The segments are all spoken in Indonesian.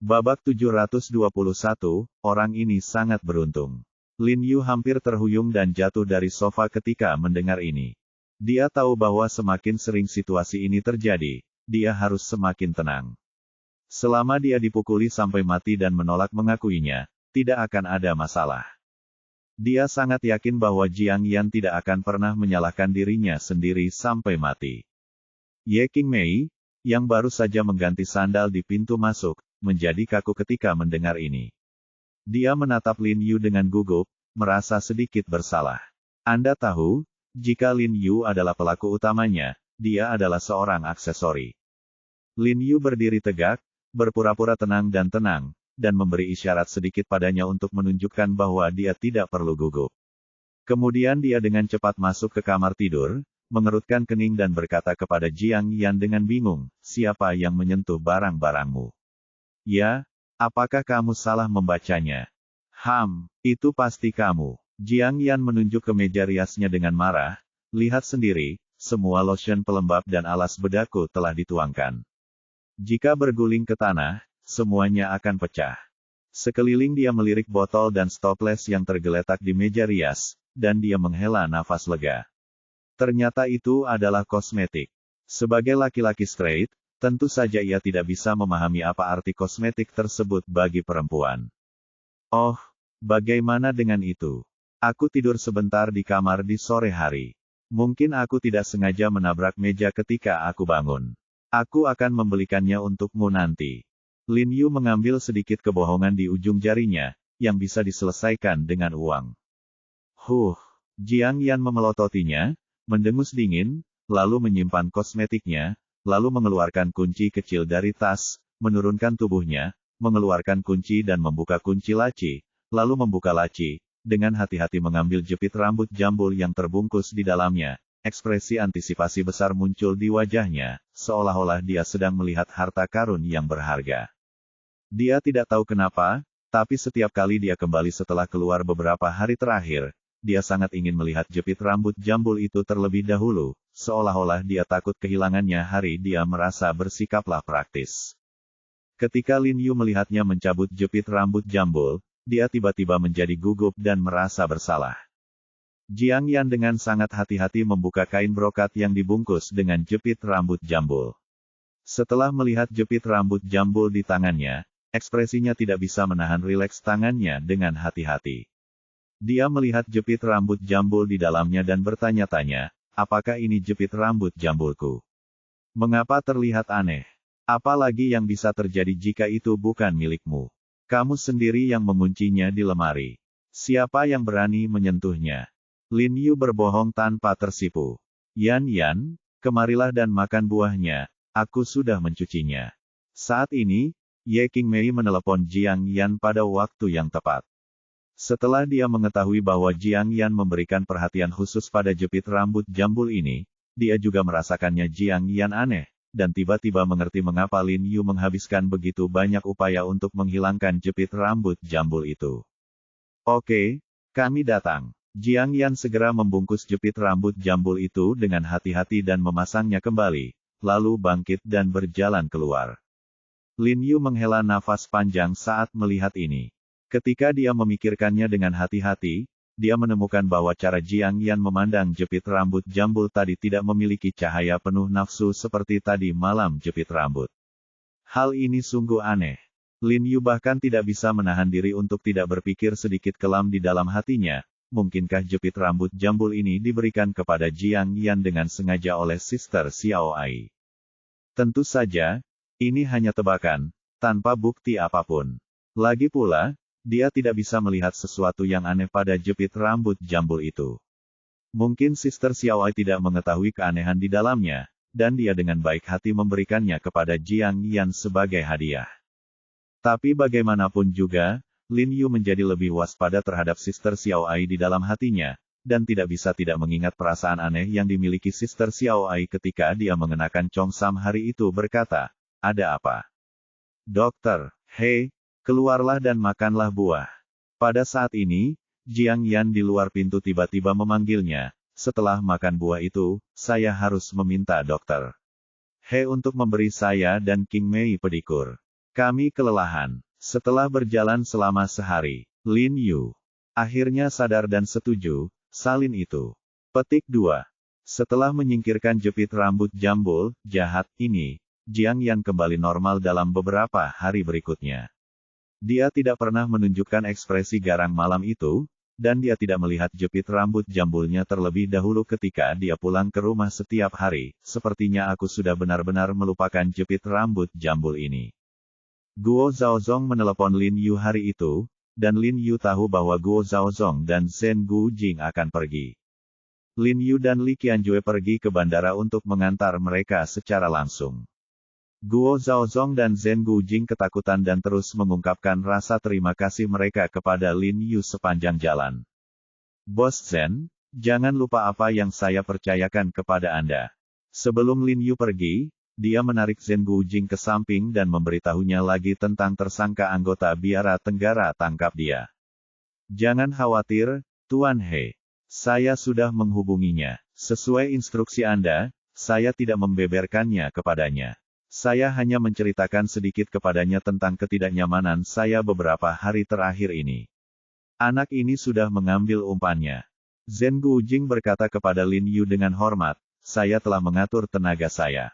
Babak 721, orang ini sangat beruntung. Lin Yu hampir terhuyung dan jatuh dari sofa ketika mendengar ini. Dia tahu bahwa semakin sering situasi ini terjadi, dia harus semakin tenang. Selama dia dipukuli sampai mati dan menolak mengakuinya, tidak akan ada masalah. Dia sangat yakin bahwa Jiang Yan tidak akan pernah menyalahkan dirinya sendiri sampai mati. Ye Qingmei, yang baru saja mengganti sandal di pintu masuk, menjadi kaku ketika mendengar ini. Dia menatap Lin Yu dengan gugup, merasa sedikit bersalah. Anda tahu, jika Lin Yu adalah pelaku utamanya, dia adalah seorang aksesori. Lin Yu berdiri tegak, berpura-pura tenang, dan memberi isyarat sedikit padanya untuk menunjukkan bahwa dia tidak perlu gugup. Kemudian dia dengan cepat masuk ke kamar tidur, mengerutkan kening dan berkata kepada Jiang Yan dengan bingung, siapa yang menyentuh barang-barangmu? Ya, apakah kamu salah membacanya? Itu pasti kamu. Jiang Yan menunjuk ke meja riasnya dengan marah, lihat sendiri, semua lotion pelembab dan alas bedaku telah dituangkan. Jika berguling ke tanah, semuanya akan pecah. Sekeliling dia melirik botol dan stoples yang tergeletak di meja rias, dan dia menghela nafas lega. Ternyata itu adalah kosmetik. Sebagai laki-laki straight, tentu saja ia tidak bisa memahami apa arti kosmetik tersebut bagi perempuan. Oh, bagaimana dengan itu? Aku tidur sebentar di kamar di sore hari. Mungkin aku tidak sengaja menabrak meja ketika aku bangun. Aku akan membelikannya untukmu nanti. Lin Yu mengambil sedikit kebohongan di ujung jarinya, yang bisa diselesaikan dengan uang. Jiang Yan memelototinya, mendengus dingin, lalu menyimpan kosmetiknya, lalu mengeluarkan kunci kecil dari tas, menurunkan tubuhnya, mengeluarkan kunci dan membuka kunci laci, lalu membuka laci, dengan hati-hati mengambil jepit rambut jambul yang terbungkus di dalamnya. Ekspresi antisipasi besar muncul di wajahnya, seolah-olah dia sedang melihat harta karun yang berharga. Dia tidak tahu kenapa, tapi setiap kali dia kembali setelah keluar beberapa hari terakhir, dia sangat ingin melihat jepit rambut jambul itu terlebih dahulu, seolah-olah dia takut kehilangannya. Hari dia merasa bersikaplah praktis. Ketika Lin Yu melihatnya mencabut jepit rambut jambul, dia tiba-tiba menjadi gugup dan merasa bersalah. Jiang Yan dengan sangat hati-hati membuka kain brokat yang dibungkus dengan jepit rambut jambul. Setelah melihat jepit rambut jambul di tangannya, ekspresinya tidak bisa menahan rileks tangannya dengan hati-hati. Dia melihat jepit rambut jambul di dalamnya dan bertanya-tanya, apakah ini jepit rambut jambulku? Mengapa terlihat aneh? Apalagi yang bisa terjadi jika itu bukan milikmu? Kamu sendiri yang menguncinya di lemari. Siapa yang berani menyentuhnya? Lin Yu berbohong tanpa tersipu. Yan, kemarilah dan makan buahnya, aku sudah mencucinya. Saat ini, Ye Qingmei menelepon Jiang Yan pada waktu yang tepat. Setelah dia mengetahui bahwa Jiang Yan memberikan perhatian khusus pada jepit rambut jambul ini, dia juga merasakannya Jiang Yan aneh, dan tiba-tiba mengerti mengapa Lin Yu menghabiskan begitu banyak upaya untuk menghilangkan jepit rambut jambul itu. Oke, kami datang. Jiang Yan segera membungkus jepit rambut jambul itu dengan hati-hati dan memasangnya kembali, lalu bangkit dan berjalan keluar. Lin Yu menghela nafas panjang saat melihat ini. Ketika dia memikirkannya dengan hati-hati, dia menemukan bahwa cara Jiang Yan memandang jepit rambut jambul tadi tidak memiliki cahaya penuh nafsu seperti tadi malam jepit rambut. Hal ini sungguh aneh. Lin Yu bahkan tidak bisa menahan diri untuk tidak berpikir sedikit kelam di dalam hatinya, mungkinkah jepit rambut jambul ini diberikan kepada Jiang Yan dengan sengaja oleh Sister Xiao Ai? Tentu saja, ini hanya tebakan, tanpa bukti apapun. Lagi pula, dia tidak bisa melihat sesuatu yang aneh pada jepit rambut jambul itu. Mungkin Sister Xiao Ai tidak mengetahui keanehan di dalamnya, dan dia dengan baik hati memberikannya kepada Jiang Yan sebagai hadiah. Tapi bagaimanapun juga, Lin Yu menjadi lebih waspada terhadap Sister Xiao Ai di dalam hatinya, dan tidak bisa tidak mengingat perasaan aneh yang dimiliki Sister Xiao Ai ketika dia mengenakan Chongsam hari itu berkata, ada apa? Dokter, hei, keluarlah dan makanlah buah. Pada saat ini, Jiang Yan di luar pintu tiba-tiba memanggilnya, setelah makan buah itu, saya harus meminta dokter He untuk memberi saya dan Qingmei pedikur. Kami kelelahan. Setelah berjalan selama sehari, Lin Yu akhirnya sadar dan setuju, salin itu. Petik 2. Setelah menyingkirkan jepit rambut jambul, jahat, ini, Jiang Yan kembali normal dalam beberapa hari berikutnya. Dia tidak pernah menunjukkan ekspresi garang malam itu, dan dia tidak melihat jepit rambut jambulnya terlebih dahulu ketika dia pulang ke rumah setiap hari. Sepertinya aku sudah benar-benar melupakan jepit rambut jambul ini. Guo Zhaozong menelepon Lin Yu hari itu, dan Lin Yu tahu bahwa Guo Zhaozong dan Zhen Guojing akan pergi. Lin Yu dan Li Qianjue pergi ke bandara untuk mengantar mereka secara langsung. Guo Zhaozong dan Zhen Guojing ketakutan dan terus mengungkapkan rasa terima kasih mereka kepada Lin Yu sepanjang jalan. Bos Zhen, jangan lupa apa yang saya percayakan kepada Anda. Sebelum Lin Yu pergi, dia menarik Zhen Guojing ke samping dan memberitahunya lagi tentang tersangka anggota biara Tenggara tangkap dia. Jangan khawatir, Tuan He. Saya sudah menghubunginya. Sesuai instruksi Anda, saya tidak membeberkannya kepadanya. Saya hanya menceritakan sedikit kepadanya tentang ketidaknyamanan saya beberapa hari terakhir ini. Anak ini sudah mengambil umpannya. Zhen Guojing berkata kepada Lin Yu dengan hormat, saya telah mengatur tenaga saya.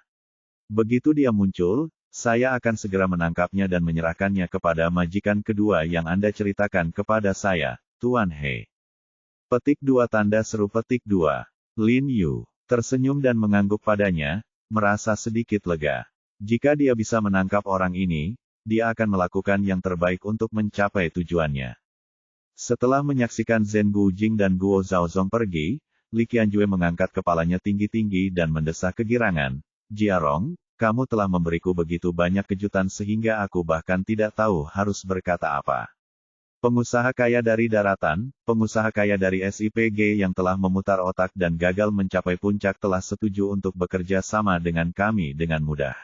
Begitu dia muncul, saya akan segera menangkapnya dan menyerahkannya kepada majikan kedua yang Anda ceritakan kepada saya, Tuan He. Petik 2 tanda seru petik 2. Lin Yu tersenyum dan mengangguk padanya, merasa sedikit lega. Jika dia bisa menangkap orang ini, dia akan melakukan yang terbaik untuk mencapai tujuannya. Setelah menyaksikan Zhen Guojing dan Guo Zhaozong pergi, Li Qianjue mengangkat kepalanya tinggi-tinggi dan mendesah kegirangan. Jiarong, kamu telah memberiku begitu banyak kejutan sehingga aku bahkan tidak tahu harus berkata apa. Pengusaha kaya dari daratan, pengusaha kaya dari SIPG yang telah memutar otak dan gagal mencapai puncak telah setuju untuk bekerja sama dengan kami dengan mudah.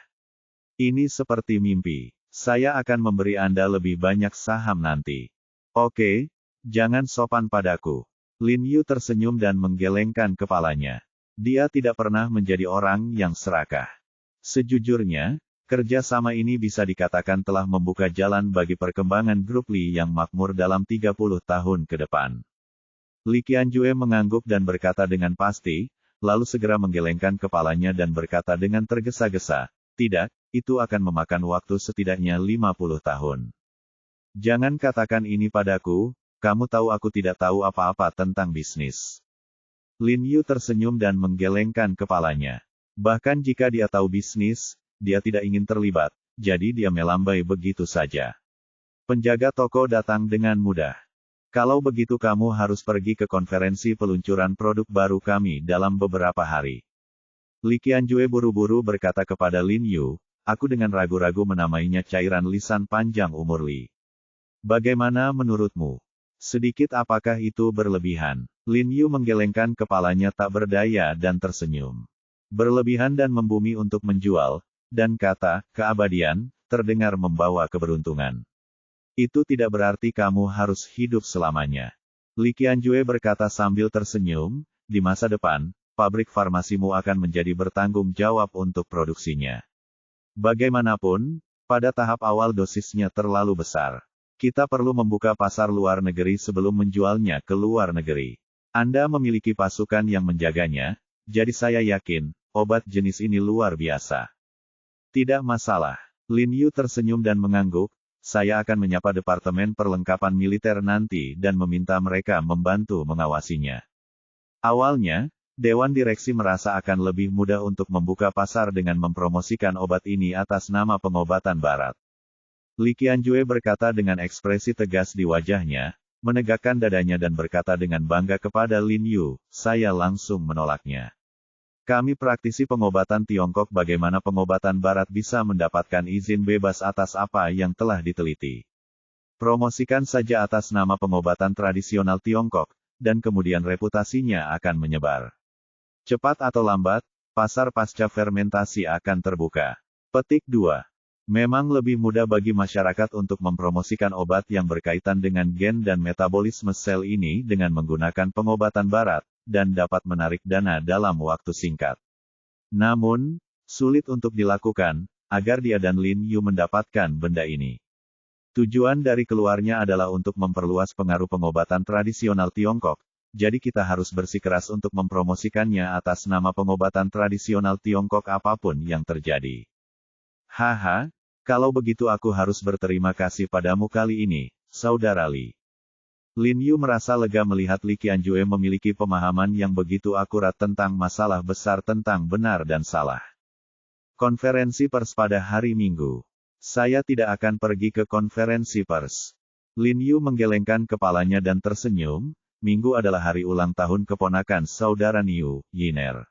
Ini seperti mimpi. Saya akan memberi Anda lebih banyak saham nanti. Oke, jangan sopan padaku. Lin Yu tersenyum dan menggelengkan kepalanya. Dia tidak pernah menjadi orang yang serakah. Sejujurnya, kerja sama ini bisa dikatakan telah membuka jalan bagi perkembangan grup Li yang makmur dalam 30 tahun ke depan. Li Qianjue mengangguk dan berkata dengan pasti, lalu segera menggelengkan kepalanya dan berkata dengan tergesa-gesa, tidak, itu akan memakan waktu setidaknya 50 tahun. Jangan katakan ini padaku, kamu tahu aku tidak tahu apa-apa tentang bisnis. Lin Yu tersenyum dan menggelengkan kepalanya. Bahkan jika dia tahu bisnis, dia tidak ingin terlibat, jadi dia melambai begitu saja. Penjaga toko datang dengan mudah. Kalau begitu kamu harus pergi ke konferensi peluncuran produk baru kami dalam beberapa hari. Li Qianjue buru-buru berkata kepada Lin Yu, aku dengan ragu-ragu menamainya cairan lisan panjang umur Li. Bagaimana menurutmu? Sedikit apakah itu berlebihan? Lin Yu menggelengkan kepalanya tak berdaya dan tersenyum. Berlebihan dan membumi untuk menjual, dan kata, keabadian, terdengar membawa keberuntungan. Itu tidak berarti kamu harus hidup selamanya. Li Qianjue berkata sambil tersenyum, di masa depan, pabrik farmasimu akan menjadi bertanggung jawab untuk produksinya. Bagaimanapun, pada tahap awal dosisnya terlalu besar. Kita perlu membuka pasar luar negeri sebelum menjualnya ke luar negeri. Anda memiliki pasukan yang menjaganya, jadi saya yakin, obat jenis ini luar biasa. Tidak masalah. Lin Yu tersenyum dan mengangguk, saya akan menyapa Departemen Perlengkapan Militer nanti dan meminta mereka membantu mengawasinya. Awalnya, Dewan Direksi merasa akan lebih mudah untuk membuka pasar dengan mempromosikan obat ini atas nama pengobatan barat. Li Qianjue berkata dengan ekspresi tegas di wajahnya, menegakkan dadanya dan berkata dengan bangga kepada Lin Yu, saya langsung menolaknya. Kami praktisi pengobatan Tiongkok bagaimana pengobatan barat bisa mendapatkan izin bebas atas apa yang telah diteliti. Promosikan saja atas nama pengobatan tradisional Tiongkok, dan kemudian reputasinya akan menyebar. Cepat atau lambat, pasar pasca fermentasi akan terbuka. Petik 2. Memang lebih mudah bagi masyarakat untuk mempromosikan obat yang berkaitan dengan gen dan metabolisme sel ini dengan menggunakan pengobatan barat, dan dapat menarik dana dalam waktu singkat. Namun, sulit untuk dilakukan, agar dia dan Lin Yu mendapatkan benda ini. Tujuan dari keluarnya adalah untuk memperluas pengaruh pengobatan tradisional Tiongkok, jadi kita harus bersikeras untuk mempromosikannya atas nama pengobatan tradisional Tiongkok apapun yang terjadi. Haha, kalau begitu aku harus berterima kasih padamu kali ini, Saudara Li. Lin Yu merasa lega melihat Li Qianjue memiliki pemahaman yang begitu akurat tentang masalah besar tentang benar dan salah. Konferensi pers pada hari Minggu. Saya tidak akan pergi ke konferensi pers. Lin Yu menggelengkan kepalanya dan tersenyum. Minggu adalah hari ulang tahun keponakan saudara Niu, Yiner.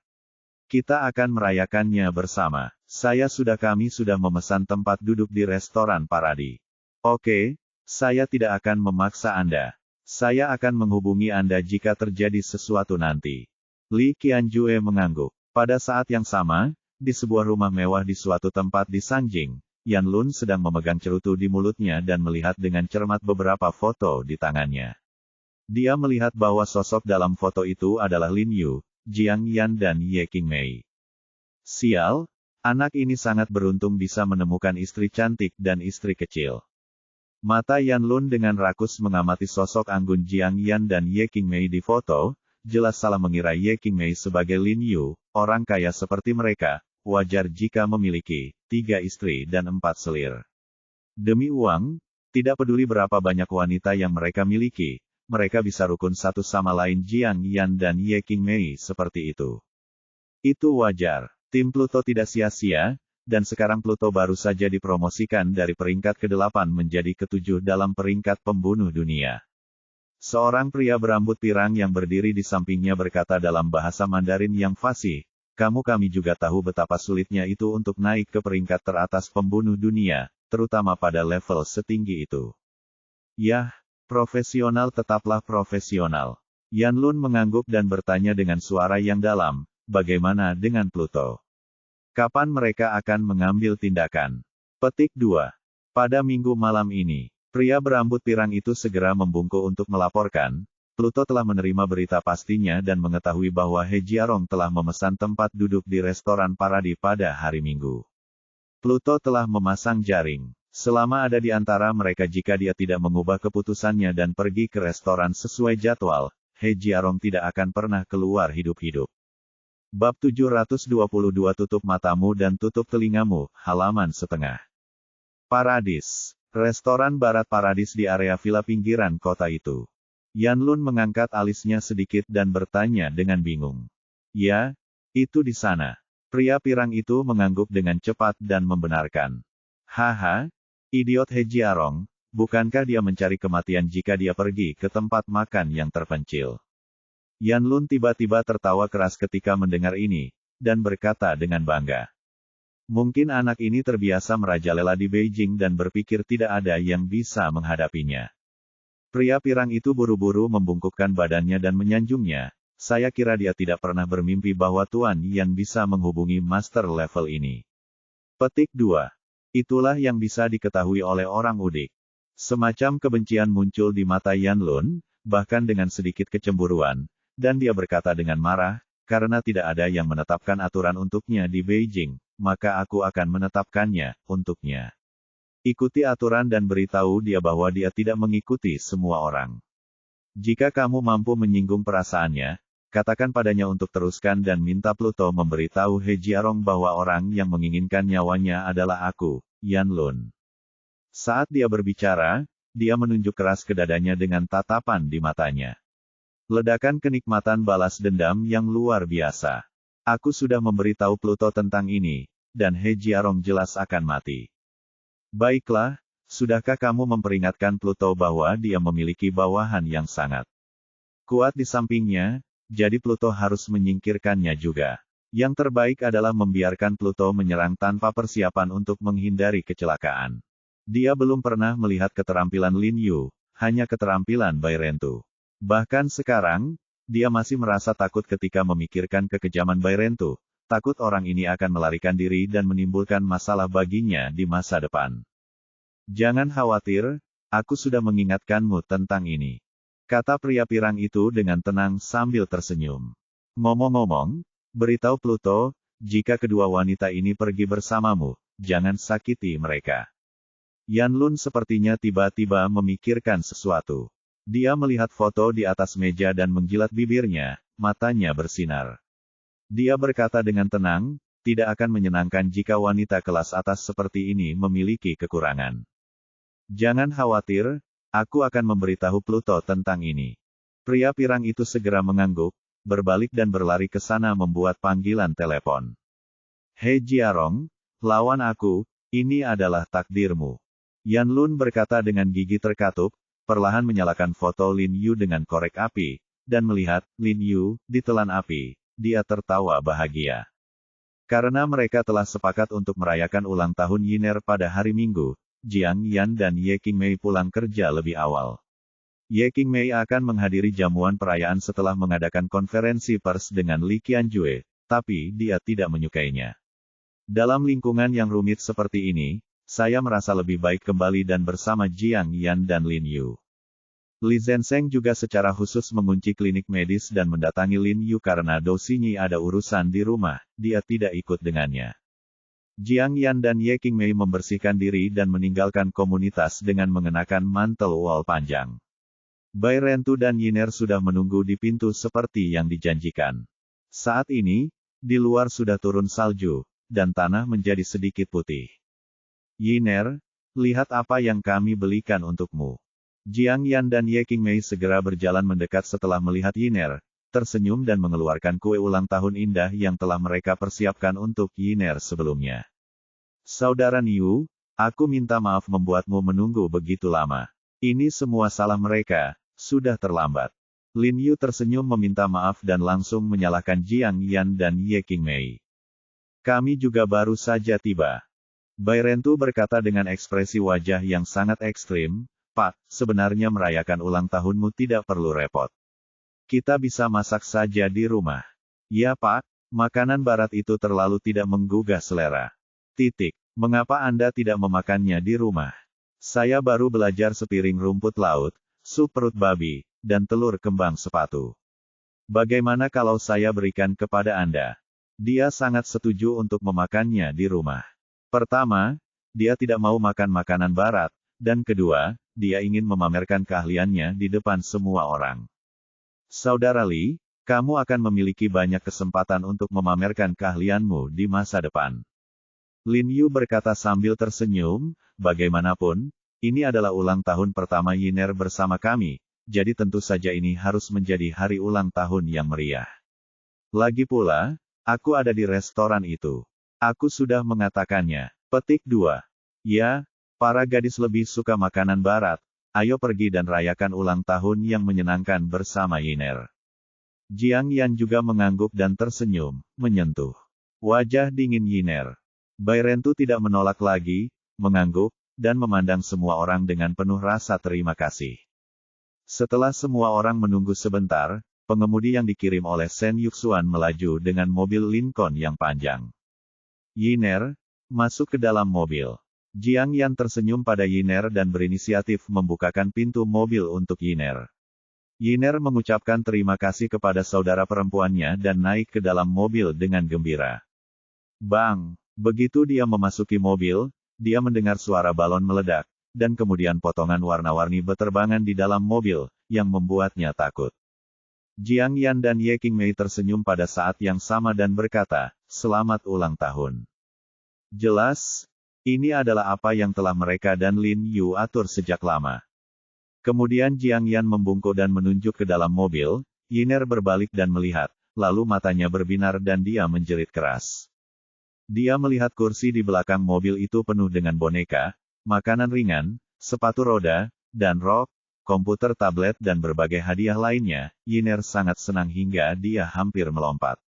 Kita akan merayakannya bersama. Kami sudah memesan tempat duduk di restoran Paradi. Oke, saya tidak akan memaksa Anda. Saya akan menghubungi Anda jika terjadi sesuatu nanti. Li Qianjue mengangguk. Pada saat yang sama, di sebuah rumah mewah di suatu tempat di Sanjing, Yan Lun sedang memegang cerutu di mulutnya dan melihat dengan cermat beberapa foto di tangannya. Dia melihat bahwa sosok dalam foto itu adalah Lin Yu, Jiang Yan dan Ye Qingmei. Sial, anak ini sangat beruntung bisa menemukan istri cantik dan istri kecil. Mata Yan Lun dengan rakus mengamati sosok anggun Jiang Yan dan Ye Qingmei di foto, jelas salah mengira Ye Qingmei sebagai Lin Yu, orang kaya seperti mereka, wajar jika memiliki 3 istri dan 4 selir. Demi uang, tidak peduli berapa banyak wanita yang mereka miliki, mereka bisa rukun satu sama lain Jiang Yan dan Ye Qingmei seperti itu. Itu wajar, tim Pluto tidak sia-sia, dan sekarang Pluto baru saja dipromosikan dari peringkat ke-8 menjadi ke-7 dalam peringkat pembunuh dunia. Seorang pria berambut pirang yang berdiri di sampingnya berkata dalam bahasa Mandarin yang fasih, kami juga tahu betapa sulitnya itu untuk naik ke peringkat teratas pembunuh dunia, terutama pada level setinggi itu. Yah, profesional tetaplah profesional. Yan Lun mengangguk dan bertanya dengan suara yang dalam, bagaimana dengan Pluto? Kapan mereka akan mengambil tindakan? Petik 2. Pada minggu malam ini, pria berambut pirang itu segera membungkuk untuk melaporkan, Pluto telah menerima berita pastinya dan mengetahui bahwa He Jiarong telah memesan tempat duduk di restoran Paradi pada hari Minggu. Pluto telah memasang jaring. Selama ada di antara mereka jika dia tidak mengubah keputusannya dan pergi ke restoran sesuai jadwal, He Jiarong tidak akan pernah keluar hidup-hidup. Bab 722 Tutup matamu dan tutup telingamu, halaman setengah. Paradis. Restoran Barat Paradis di area villa pinggiran kota itu. Yan Lun mengangkat alisnya sedikit dan bertanya dengan bingung. Ya, itu di sana. Pria pirang itu mengangguk dengan cepat dan membenarkan. Haha, idiot He Jiarong, bukankah dia mencari kematian jika dia pergi ke tempat makan yang terpencil? Yan Lun tiba-tiba tertawa keras ketika mendengar ini, dan berkata dengan bangga. Mungkin anak ini terbiasa merajalela di Beijing dan berpikir tidak ada yang bisa menghadapinya. Pria pirang itu buru-buru membungkukkan badannya dan menyanjungnya, saya kira dia tidak pernah bermimpi bahwa Tuan Yan bisa menghubungi master level ini. Petik 2. Itulah yang bisa diketahui oleh orang udik. Semacam kebencian muncul di mata Yan Lun, bahkan dengan sedikit kecemburuan. Dan dia berkata dengan marah, karena tidak ada yang menetapkan aturan untuknya di Beijing, maka aku akan menetapkannya, untuknya. Ikuti aturan dan beritahu dia bahwa dia tidak mengikuti semua orang. Jika kamu mampu menyinggung perasaannya, katakan padanya untuk teruskan dan minta Pluto memberitahu He Jiarong bahwa orang yang menginginkan nyawanya adalah aku, Yan Lun. Saat dia berbicara, dia menunjuk keras ke dadanya dengan tatapan di matanya. Ledakan kenikmatan balas dendam yang luar biasa. Aku sudah memberitahu Pluto tentang ini, dan He Jiarong jelas akan mati. Baiklah, sudahkah kamu memperingatkan Pluto bahwa dia memiliki bawahan yang sangat kuat di sampingnya, jadi Pluto harus menyingkirkannya juga. Yang terbaik adalah membiarkan Pluto menyerang tanpa persiapan untuk menghindari kecelakaan. Dia belum pernah melihat keterampilan Lin Yu, hanya keterampilan Bai Rentu. Bahkan sekarang, dia masih merasa takut ketika memikirkan kekejaman Bai Rentu, takut orang ini akan melarikan diri dan menimbulkan masalah baginya di masa depan. Jangan khawatir, aku sudah mengingatkanmu tentang ini. Kata pria pirang itu dengan tenang sambil tersenyum. Ngomong-ngomong, beritahu Pluto, jika kedua wanita ini pergi bersamamu, jangan sakiti mereka. Yan Lun sepertinya tiba-tiba memikirkan sesuatu. Dia melihat foto di atas meja dan menjilat bibirnya, matanya bersinar. Dia berkata dengan tenang, tidak akan menyenangkan jika wanita kelas atas seperti ini memiliki kekurangan. Jangan khawatir, aku akan memberitahu Pluto tentang ini. Pria pirang itu segera mengangguk, berbalik dan berlari ke sana membuat panggilan telepon. Hei Jiarong, lawan aku, ini adalah takdirmu. Yan Lun berkata dengan gigi terkatup, perlahan menyalakan foto Lin Yu dengan korek api, dan melihat Lin Yu ditelan api, dia tertawa bahagia. Karena mereka telah sepakat untuk merayakan ulang tahun Yiner pada hari Minggu, Jiang Yan dan Ye Qingmei pulang kerja lebih awal. Ye Qingmei akan menghadiri jamuan perayaan setelah mengadakan konferensi pers dengan Li Qianjue, tapi dia tidak menyukainya. Dalam lingkungan yang rumit seperti ini, saya merasa lebih baik kembali dan bersama Jiang Yan dan Lin Yu. Li Zhensheng juga secara khusus mengunci klinik medis dan mendatangi Lin Yu karena Do Xinyi ada urusan di rumah, dia tidak ikut dengannya. Jiang Yan dan Ye Qingmei membersihkan diri dan meninggalkan komunitas dengan mengenakan mantel wol panjang. Bai Rentu dan Yiner sudah menunggu di pintu seperti yang dijanjikan. Saat ini, di luar sudah turun salju, dan tanah menjadi sedikit putih. Yiner, lihat apa yang kami belikan untukmu. Jiang Yan dan Ye Qingmei segera berjalan mendekat setelah melihat Yiner, tersenyum dan mengeluarkan kue ulang tahun indah yang telah mereka persiapkan untuk Yiner sebelumnya. Saudara Niu, aku minta maaf membuatmu menunggu begitu lama. Ini semua salah mereka, sudah terlambat. Lin Yu tersenyum meminta maaf dan langsung menyalahkan Jiang Yan dan Ye Qingmei. Kami juga baru saja tiba. Bai Rentu berkata dengan ekspresi wajah yang sangat ekstrim, Pak, sebenarnya merayakan ulang tahunmu tidak perlu repot. Kita bisa masak saja di rumah. Ya Pak, makanan barat itu terlalu tidak menggugah selera. Mengapa Anda tidak memakannya di rumah? Saya baru belajar sepiring rumput laut, sup perut babi, dan telur kembang sepatu. Bagaimana kalau saya berikan kepada Anda? Dia sangat setuju untuk memakannya di rumah. Pertama, dia tidak mau makan makanan barat, dan kedua, dia ingin memamerkan keahliannya di depan semua orang. Saudara Li, kamu akan memiliki banyak kesempatan untuk memamerkan keahlianmu di masa depan. Lin Yu berkata sambil tersenyum, bagaimanapun, ini adalah ulang tahun pertama Yiner bersama kami, jadi tentu saja ini harus menjadi hari ulang tahun yang meriah. Lagi pula, aku ada di restoran itu. Aku sudah mengatakannya. Petik 2. Ya, para gadis lebih suka makanan barat, ayo pergi dan rayakan ulang tahun yang menyenangkan bersama Yiner. Jiang Yan juga mengangguk dan tersenyum, menyentuh wajah dingin Yiner. Bai Rentu tidak menolak lagi, mengangguk, dan memandang semua orang dengan penuh rasa terima kasih. Setelah semua orang menunggu sebentar, pengemudi yang dikirim oleh Shen Yuxuan melaju dengan mobil Lincoln yang panjang. Yiner, masuk ke dalam mobil. Jiang Yan tersenyum pada Yiner dan berinisiatif membukakan pintu mobil untuk Yiner. Yiner mengucapkan terima kasih kepada saudara perempuannya dan naik ke dalam mobil dengan gembira. Bang! Begitu dia memasuki mobil, dia mendengar suara balon meledak, dan kemudian potongan warna-warni beterbangan di dalam mobil, yang membuatnya takut. Jiang Yan dan Ye Qingmei tersenyum pada saat yang sama dan berkata, "Selamat ulang tahun." Jelas, ini adalah apa yang telah mereka dan Lin Yu atur sejak lama. Kemudian Jiang Yan membungkuk dan menunjuk ke dalam mobil, Yiner berbalik dan melihat, lalu matanya berbinar dan dia menjerit keras. Dia melihat kursi di belakang mobil itu penuh dengan boneka, makanan ringan, sepatu roda, dan rok, komputer tablet dan berbagai hadiah lainnya. Yiner sangat senang hingga dia hampir melompat.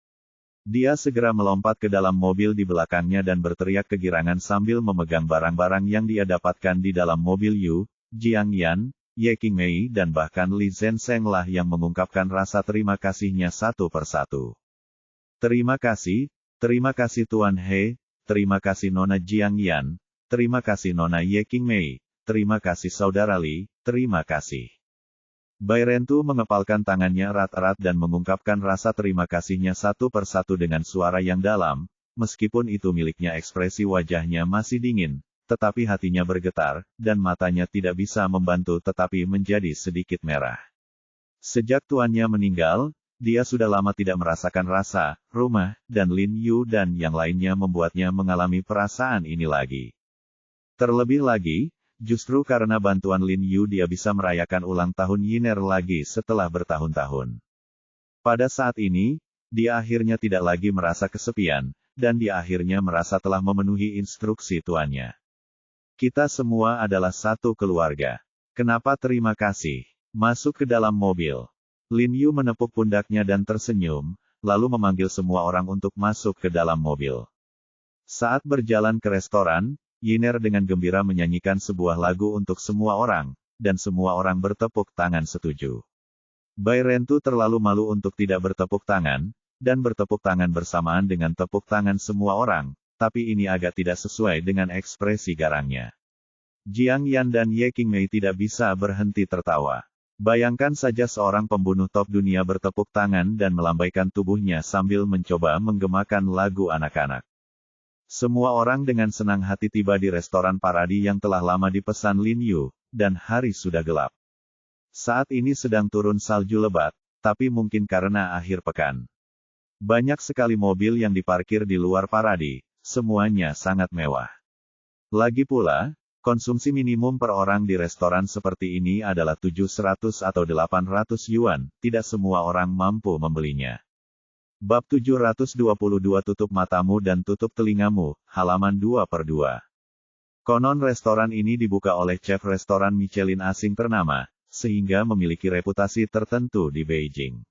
Dia segera melompat ke dalam mobil di belakangnya dan berteriak kegirangan sambil memegang barang-barang yang dia dapatkan di dalam mobil Yu, Jiang Yan, Ye Qingmei dan bahkan Li Zhensheng lah yang mengungkapkan rasa terima kasihnya satu persatu. Terima kasih Tuan He, terima kasih Nona Jiang Yan, terima kasih Nona Ye Qingmei, terima kasih Saudara Li, terima kasih. Bai Rentu mengepalkan tangannya erat-erat dan mengungkapkan rasa terima kasihnya satu persatu dengan suara yang dalam, meskipun itu miliknya ekspresi wajahnya masih dingin, tetapi hatinya bergetar, dan matanya tidak bisa membantu tetapi menjadi sedikit merah. Sejak tuannya meninggal, dia sudah lama tidak merasakan rasa, rumah, dan Lin Yu dan yang lainnya membuatnya mengalami perasaan ini lagi. Terlebih lagi, justru karena bantuan Lin Yu dia bisa merayakan ulang tahun Yiner lagi setelah bertahun-tahun. Pada saat ini, dia akhirnya tidak lagi merasa kesepian, dan dia akhirnya merasa telah memenuhi instruksi tuannya. Kita semua adalah satu keluarga. Kenapa terima kasih? Masuk ke dalam mobil. Lin Yu menepuk pundaknya dan tersenyum, lalu memanggil semua orang untuk masuk ke dalam mobil. Saat berjalan ke restoran, Yiner dengan gembira menyanyikan sebuah lagu untuk semua orang, dan semua orang bertepuk tangan setuju. Bai Rentu terlalu malu untuk tidak bertepuk tangan, dan bertepuk tangan bersamaan dengan tepuk tangan semua orang, tapi ini agak tidak sesuai dengan ekspresi garangnya. Jiang Yan dan Ye Qingmei tidak bisa berhenti tertawa. Bayangkan saja seorang pembunuh top dunia bertepuk tangan dan melambaikan tubuhnya sambil mencoba menggemakan lagu anak-anak. Semua orang dengan senang hati tiba di restoran Paradi yang telah lama dipesan Lin Yu, dan hari sudah gelap. Saat ini sedang turun salju lebat, tapi mungkin karena akhir pekan. Banyak sekali mobil yang diparkir di luar Paradi, semuanya sangat mewah. Lagi pula, konsumsi minimum per orang di restoran seperti ini adalah 700 atau 800 yuan, tidak semua orang mampu membelinya. Bab 722 Tutup matamu dan tutup telingamu, halaman 2/2. Konon restoran ini dibuka oleh chef restoran Michelin asing ternama, sehingga memiliki reputasi tertentu di Beijing.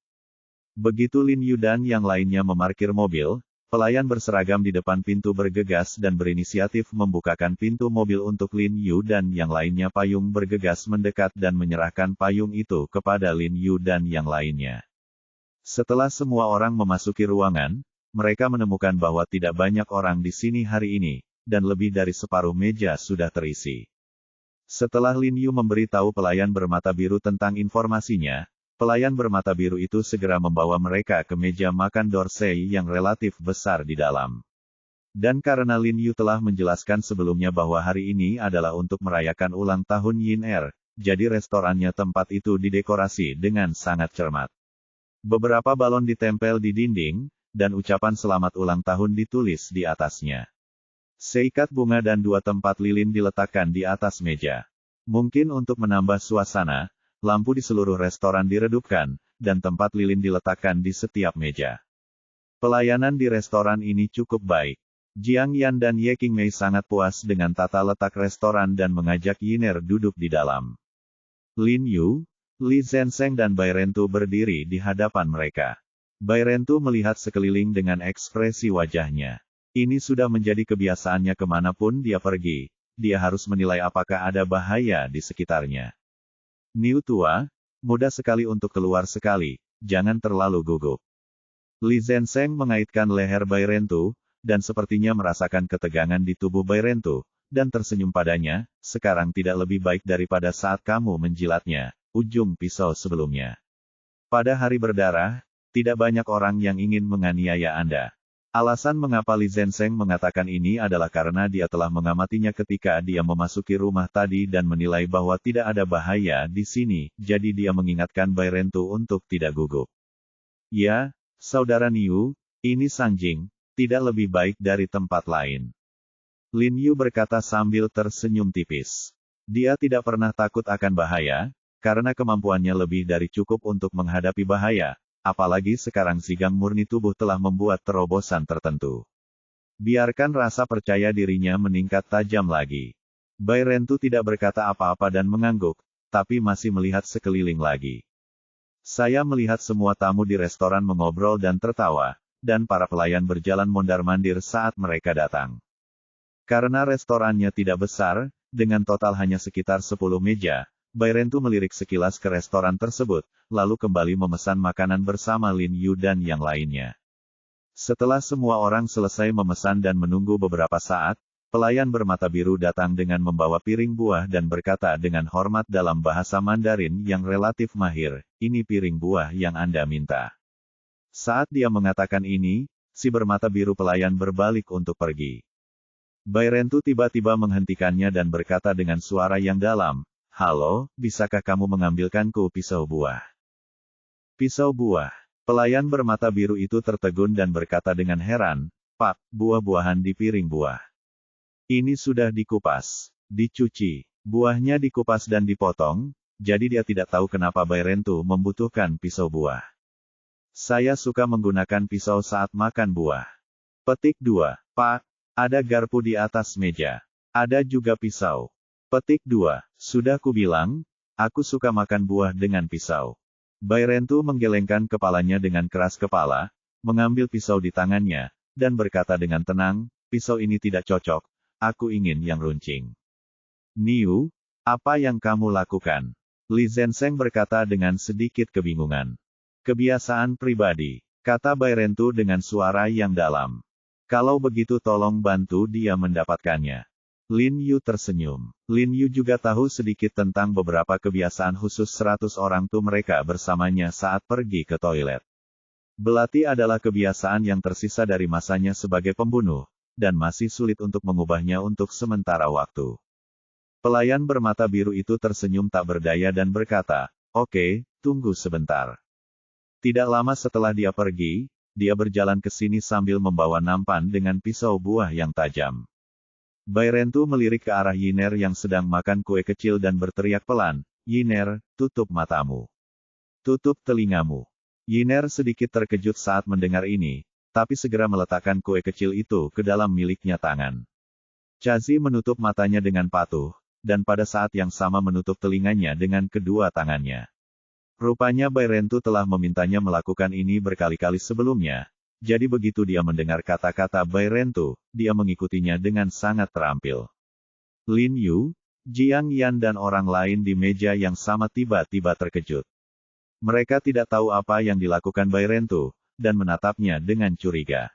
Begitu Lin Yu dan yang lainnya memarkir mobil, pelayan berseragam di depan pintu bergegas dan berinisiatif membukakan pintu mobil untuk Lin Yu dan yang lainnya. Payung bergegas mendekat dan menyerahkan payung itu kepada Lin Yu dan yang lainnya. Setelah semua orang memasuki ruangan, mereka menemukan bahwa tidak banyak orang di sini hari ini, dan lebih dari separuh meja sudah terisi. Setelah Lin Yu memberitahu pelayan bermata biru tentang informasinya, pelayan bermata biru itu segera membawa mereka ke meja makan Dorsey yang relatif besar di dalam. Dan karena Lin Yu telah menjelaskan sebelumnya bahwa hari ini adalah untuk merayakan ulang tahun Yiner, jadi restorannya tempat itu didekorasi dengan sangat cermat. Beberapa balon ditempel di dinding, dan ucapan selamat ulang tahun ditulis di atasnya. Seikat bunga dan 2 tempat lilin diletakkan di atas meja. Mungkin untuk menambah suasana, lampu di seluruh restoran diredupkan, dan tempat lilin diletakkan di setiap meja. Pelayanan di restoran ini cukup baik. Jiang Yan dan Ye Qingmei sangat puas dengan tata letak restoran dan mengajak Yiner duduk di dalam. Lin Yu, Li Zhensheng dan Bai Rentu berdiri di hadapan mereka. Bai Rentu melihat sekeliling dengan ekspresi wajahnya. Ini sudah menjadi kebiasaannya kemanapun dia pergi, dia harus menilai apakah ada bahaya di sekitarnya. Niu tua, mudah sekali untuk keluar sekali, jangan terlalu gugup. Li Zhensheng mengaitkan leher Bai Rentu, dan sepertinya merasakan ketegangan di tubuh Bai Rentu, dan tersenyum padanya, sekarang tidak lebih baik daripada saat kamu menjilatnya, ujung pisau sebelumnya. Pada hari berdarah, tidak banyak orang yang ingin menganiaya Anda. Alasan mengapa Li Zhensheng mengatakan ini adalah karena dia telah mengamatinya ketika dia memasuki rumah tadi dan menilai bahwa tidak ada bahaya di sini, jadi dia mengingatkan Bai Rentu untuk tidak gugup. Ya, saudara Niu, ini Sanjing, tidak lebih baik dari tempat lain. Lin Yu berkata sambil tersenyum tipis. Dia tidak pernah takut akan bahaya, karena kemampuannya lebih dari cukup untuk menghadapi bahaya. Apalagi sekarang sigang murni tubuh telah membuat terobosan tertentu. Biarkan rasa percaya dirinya meningkat tajam lagi. Bai Rentu tidak berkata apa-apa dan mengangguk, tapi masih melihat sekeliling lagi. Saya melihat semua tamu di restoran mengobrol dan tertawa, dan para pelayan berjalan mondar-mandir saat mereka datang. Karena restorannya tidak besar, dengan total hanya sekitar 10 meja, Bai Rentu melirik sekilas ke restoran tersebut, lalu kembali memesan makanan bersama Lin Yu dan yang lainnya. Setelah semua orang selesai memesan dan menunggu beberapa saat, pelayan bermata biru datang dengan membawa piring buah dan berkata dengan hormat dalam bahasa Mandarin yang relatif mahir, "Ini piring buah yang Anda minta." Saat dia mengatakan ini, si bermata biru pelayan berbalik untuk pergi. Bai Rentu tiba-tiba menghentikannya dan berkata dengan suara yang dalam, "Halo, bisakah kamu mengambilkanku pisau buah?" Pisau buah. Pelayan bermata biru itu tertegun dan berkata dengan heran, "Pak, buah-buahan di piring buah. Ini sudah dikupas, dicuci, buahnya dikupas dan dipotong," jadi dia tidak tahu kenapa Bai Rentu membutuhkan pisau buah. "Saya suka menggunakan pisau saat makan buah." Petik 2. "Pak, ada garpu di atas meja. Ada juga pisau." Petik 2. "Sudah kubilang, aku suka makan buah dengan pisau." Bai Rentu menggelengkan kepalanya dengan keras kepala, mengambil pisau di tangannya, dan berkata dengan tenang, "Pisau ini tidak cocok, aku ingin yang runcing." "Niu, apa yang kamu lakukan?" Li Zenseng berkata dengan sedikit kebingungan. "Kebiasaan pribadi," kata Bai Rentu dengan suara yang dalam. "Kalau begitu tolong bantu dia mendapatkannya." Lin Yu tersenyum. Lin Yu juga tahu sedikit tentang beberapa kebiasaan khusus 100 orang tu mereka bersamanya saat pergi ke toilet. Belati adalah kebiasaan yang tersisa dari masanya sebagai pembunuh, dan masih sulit untuk mengubahnya untuk sementara waktu. Pelayan bermata biru itu tersenyum tak berdaya dan berkata, "Oke, tunggu sebentar." Tidak lama setelah dia pergi, dia berjalan ke sini sambil membawa nampan dengan pisau buah yang tajam. Bai Rentu melirik ke arah Yiner yang sedang makan kue kecil dan berteriak pelan, "Yiner, tutup matamu. Tutup telingamu." Yiner sedikit terkejut saat mendengar ini, tapi segera meletakkan kue kecil itu ke dalam miliknya tangan. Chazi menutup matanya dengan patuh, dan pada saat yang sama menutup telinganya dengan kedua tangannya. Rupanya Bai Rentu telah memintanya melakukan ini berkali-kali sebelumnya. Jadi begitu dia mendengar kata-kata Bai Rentu, dia mengikutinya dengan sangat terampil. Lin Yu, Jiang Yan dan orang lain di meja yang sama tiba-tiba terkejut. Mereka tidak tahu apa yang dilakukan Bai Rentu, dan menatapnya dengan curiga.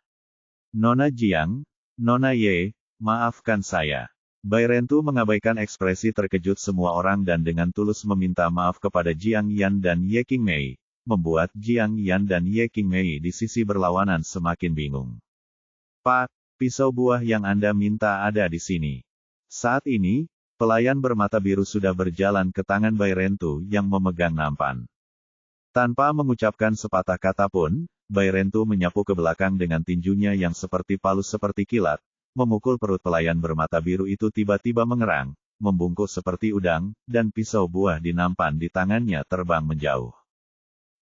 "Nona Jiang, Nona Ye, maafkan saya." Bai Rentu mengabaikan ekspresi terkejut semua orang dan dengan tulus meminta maaf kepada Jiang Yan dan Ye Qingmei, membuat Jiang Yan dan Ye Qingmei di sisi berlawanan semakin bingung. "Pak, pisau buah yang Anda minta ada di sini." Saat ini, pelayan bermata biru sudah berjalan ke tangan Bai Rentu yang memegang nampan. Tanpa mengucapkan sepatah kata pun, Bai Rentu menyapu ke belakang dengan tinjunya yang seperti palu seperti kilat, memukul perut pelayan bermata biru itu tiba-tiba mengerang, membungkuk seperti udang, dan pisau buah di nampan di tangannya terbang menjauh.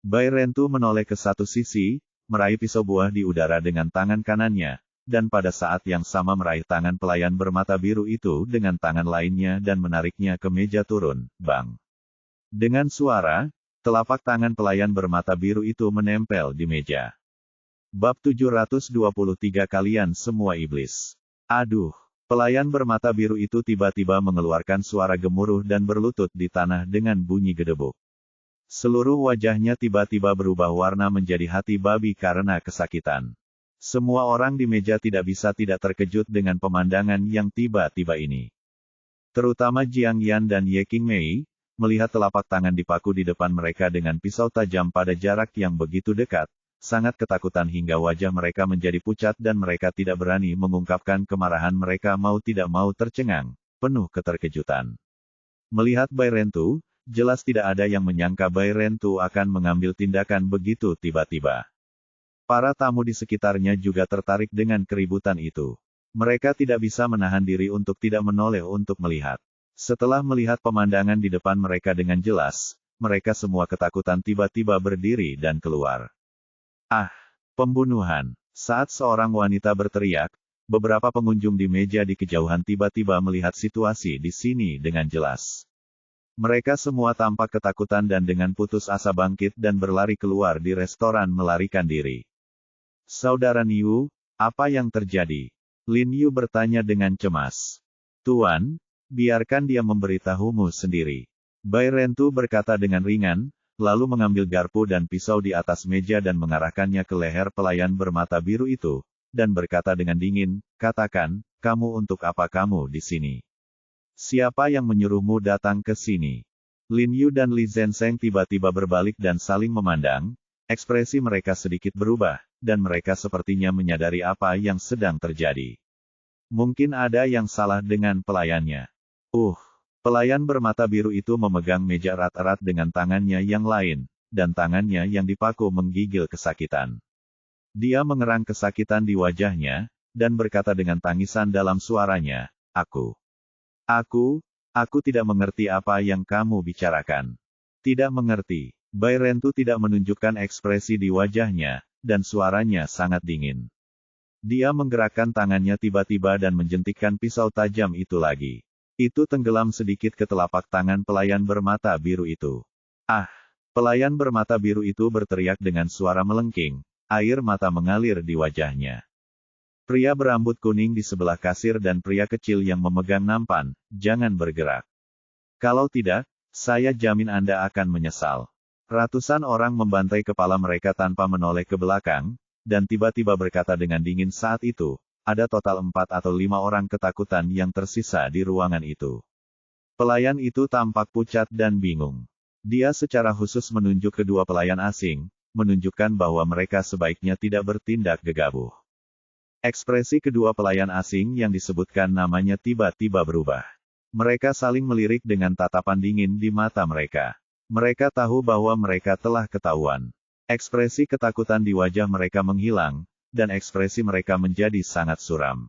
Bai Rentu menoleh ke satu sisi, meraih pisau buah di udara dengan tangan kanannya, dan pada saat yang sama meraih tangan pelayan bermata biru itu dengan tangan lainnya dan menariknya ke meja turun, bang. Dengan suara, telapak tangan pelayan bermata biru itu menempel di meja. Bab 723 Kalian semua iblis. Aduh! Pelayan bermata biru itu tiba-tiba mengeluarkan suara gemuruh dan berlutut di tanah dengan bunyi gedebuk. Seluruh wajahnya tiba-tiba berubah warna menjadi hati babi karena kesakitan. Semua orang di meja tidak bisa tidak terkejut dengan pemandangan yang tiba-tiba ini. Terutama Jiang Yan dan Ye Qingmei, melihat telapak tangan dipaku di depan mereka dengan pisau tajam pada jarak yang begitu dekat, sangat ketakutan hingga wajah mereka menjadi pucat dan mereka tidak berani mengungkapkan kemarahan mereka mau tidak mau tercengang, penuh keterkejutan. Melihat Bai Rentu, jelas tidak ada yang menyangka Bai Rentu akan mengambil tindakan begitu tiba-tiba. Para tamu di sekitarnya juga tertarik dengan keributan itu. Mereka tidak bisa menahan diri untuk tidak menoleh untuk melihat. Setelah melihat pemandangan di depan mereka dengan jelas, mereka semua ketakutan tiba-tiba berdiri dan keluar. "Ah! Pembunuhan!" Saat seorang wanita berteriak, beberapa pengunjung di meja di kejauhan tiba-tiba melihat situasi di sini dengan jelas. Mereka semua tampak ketakutan dan dengan putus asa bangkit dan berlari keluar di restoran melarikan diri. "Saudara Niu, apa yang terjadi?" Lin Yu bertanya dengan cemas. "Tuan, biarkan dia memberitahumu sendiri." Bai Rentu berkata dengan ringan, lalu mengambil garpu dan pisau di atas meja dan mengarahkannya ke leher pelayan bermata biru itu, dan berkata dengan dingin, "Katakan, kamu untuk apa kamu di sini? Siapa yang menyuruhmu datang ke sini?" Lin Yu dan Li Zenseng tiba-tiba berbalik dan saling memandang, Ekspresi mereka sedikit berubah, dan mereka sepertinya menyadari apa yang sedang terjadi. Mungkin ada yang salah dengan pelayannya. Pelayan bermata biru itu memegang meja erat-erat dengan tangannya yang lain, dan tangannya yang dipaku menggigil kesakitan. Dia mengerang kesakitan di wajahnya, dan berkata dengan tangisan dalam suaranya, Aku tidak mengerti apa yang kamu bicarakan. Tidak mengerti. Bairentu tidak menunjukkan ekspresi di wajahnya, dan suaranya sangat dingin. Dia menggerakkan tangannya tiba-tiba dan menjentikkan pisau tajam itu lagi. Itu tenggelam sedikit ke telapak tangan pelayan bermata biru itu. Pelayan bermata biru itu berteriak dengan suara melengking, air mata mengalir di wajahnya. Pria berambut kuning di sebelah kasir dan pria kecil yang memegang nampan, jangan bergerak. Kalau tidak, saya jamin Anda akan menyesal. Ratusan orang membantai kepala mereka tanpa menoleh ke belakang, dan tiba-tiba berkata dengan dingin saat itu, ada total 4 atau 5 orang ketakutan yang tersisa di ruangan itu. Pelayan itu tampak pucat dan bingung. Dia secara khusus menunjuk kedua pelayan asing, menunjukkan bahwa mereka sebaiknya tidak bertindak gegabah. Ekspresi kedua pelayan asing yang disebutkan namanya tiba-tiba berubah. Mereka saling melirik dengan tatapan dingin di mata mereka. Mereka tahu bahwa mereka telah ketahuan. Ekspresi ketakutan di wajah mereka menghilang, dan ekspresi mereka menjadi sangat suram.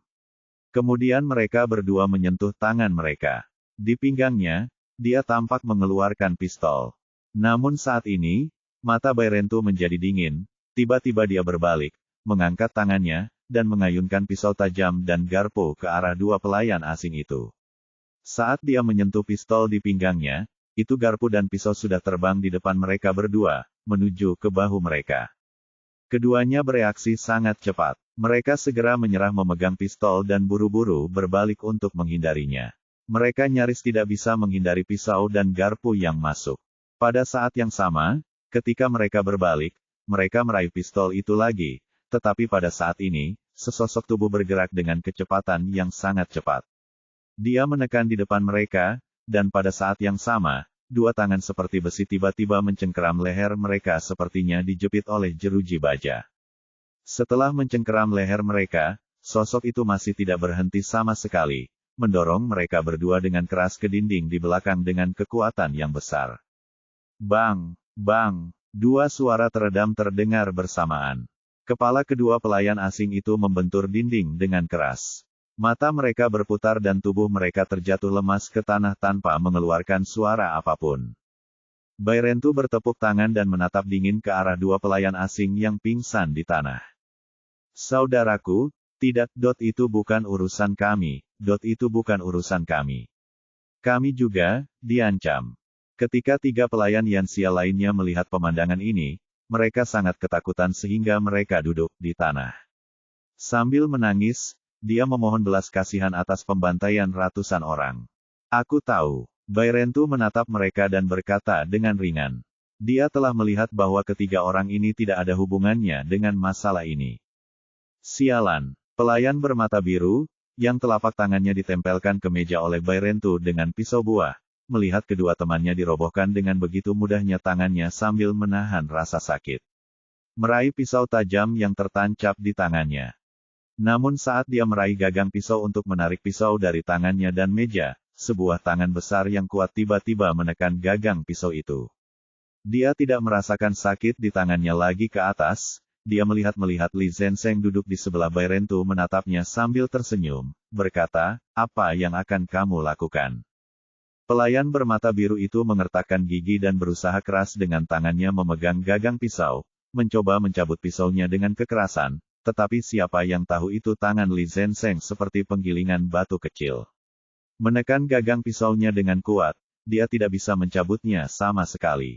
Kemudian mereka berdua menyentuh tangan mereka. Di pinggangnya, dia tampak mengeluarkan pistol. Namun saat ini, mata Bairentu menjadi dingin, tiba-tiba dia berbalik, mengangkat tangannya, dan mengayunkan pisau tajam dan garpu ke arah dua pelayan asing itu. Saat dia menyentuh pistol di pinggangnya, itu garpu dan pisau sudah terbang di depan mereka berdua, menuju ke bahu mereka. Keduanya bereaksi sangat cepat. Mereka segera menyerah memegang pistol dan buru-buru berbalik untuk menghindarinya. Mereka nyaris tidak bisa menghindari pisau dan garpu yang masuk. Pada saat yang sama, ketika mereka berbalik, mereka meraih pistol itu lagi, tetapi pada saat ini, sesosok tubuh bergerak dengan kecepatan yang sangat cepat. Dia menekan di depan mereka, dan pada saat yang sama, dua tangan seperti besi tiba-tiba mencengkeram leher mereka sepertinya dijepit oleh jeruji baja. Setelah mencengkeram leher mereka, sosok itu masih tidak berhenti sama sekali, mendorong mereka berdua dengan keras ke dinding di belakang dengan kekuatan yang besar. Bang! Bang! Dua suara teredam terdengar bersamaan. Kepala kedua pelayan asing itu membentur dinding dengan keras. Mata mereka berputar dan tubuh mereka terjatuh lemas ke tanah tanpa mengeluarkan suara apapun. Bairentu bertepuk tangan dan menatap dingin ke arah dua pelayan asing yang pingsan di tanah. Saudaraku, tidak, itu bukan urusan kami, itu bukan urusan kami. Kami juga, diancam. Ketika tiga pelayan Yanxia lainnya melihat pemandangan ini, mereka sangat ketakutan sehingga mereka duduk di tanah. Sambil menangis, dia memohon belas kasihan atas pembantaian ratusan orang. Aku tahu. Bairentu menatap mereka dan berkata dengan ringan. Dia telah melihat bahwa ketiga orang ini tidak ada hubungannya dengan masalah ini. Sialan. Pelayan bermata biru, yang telapak tangannya ditempelkan ke meja oleh Bairentu dengan pisau buah, melihat kedua temannya dirobohkan dengan begitu mudahnya tangannya sambil menahan rasa sakit. Meraih pisau tajam yang tertancap di tangannya. Namun saat dia meraih gagang pisau untuk menarik pisau dari tangannya dan meja, sebuah tangan besar yang kuat tiba-tiba menekan gagang pisau itu. Dia tidak merasakan sakit di tangannya lagi ke atas, dia melihat Li Zenseng duduk di sebelah Bairentu menatapnya sambil tersenyum, berkata, apa yang akan kamu lakukan? Pelayan bermata biru itu mengertakkan gigi dan berusaha keras dengan tangannya memegang gagang pisau, mencoba mencabut pisaunya dengan kekerasan, tetapi siapa yang tahu itu tangan Li Zenseng seperti penggilingan batu kecil. Menekan gagang pisaunya dengan kuat, dia tidak bisa mencabutnya sama sekali.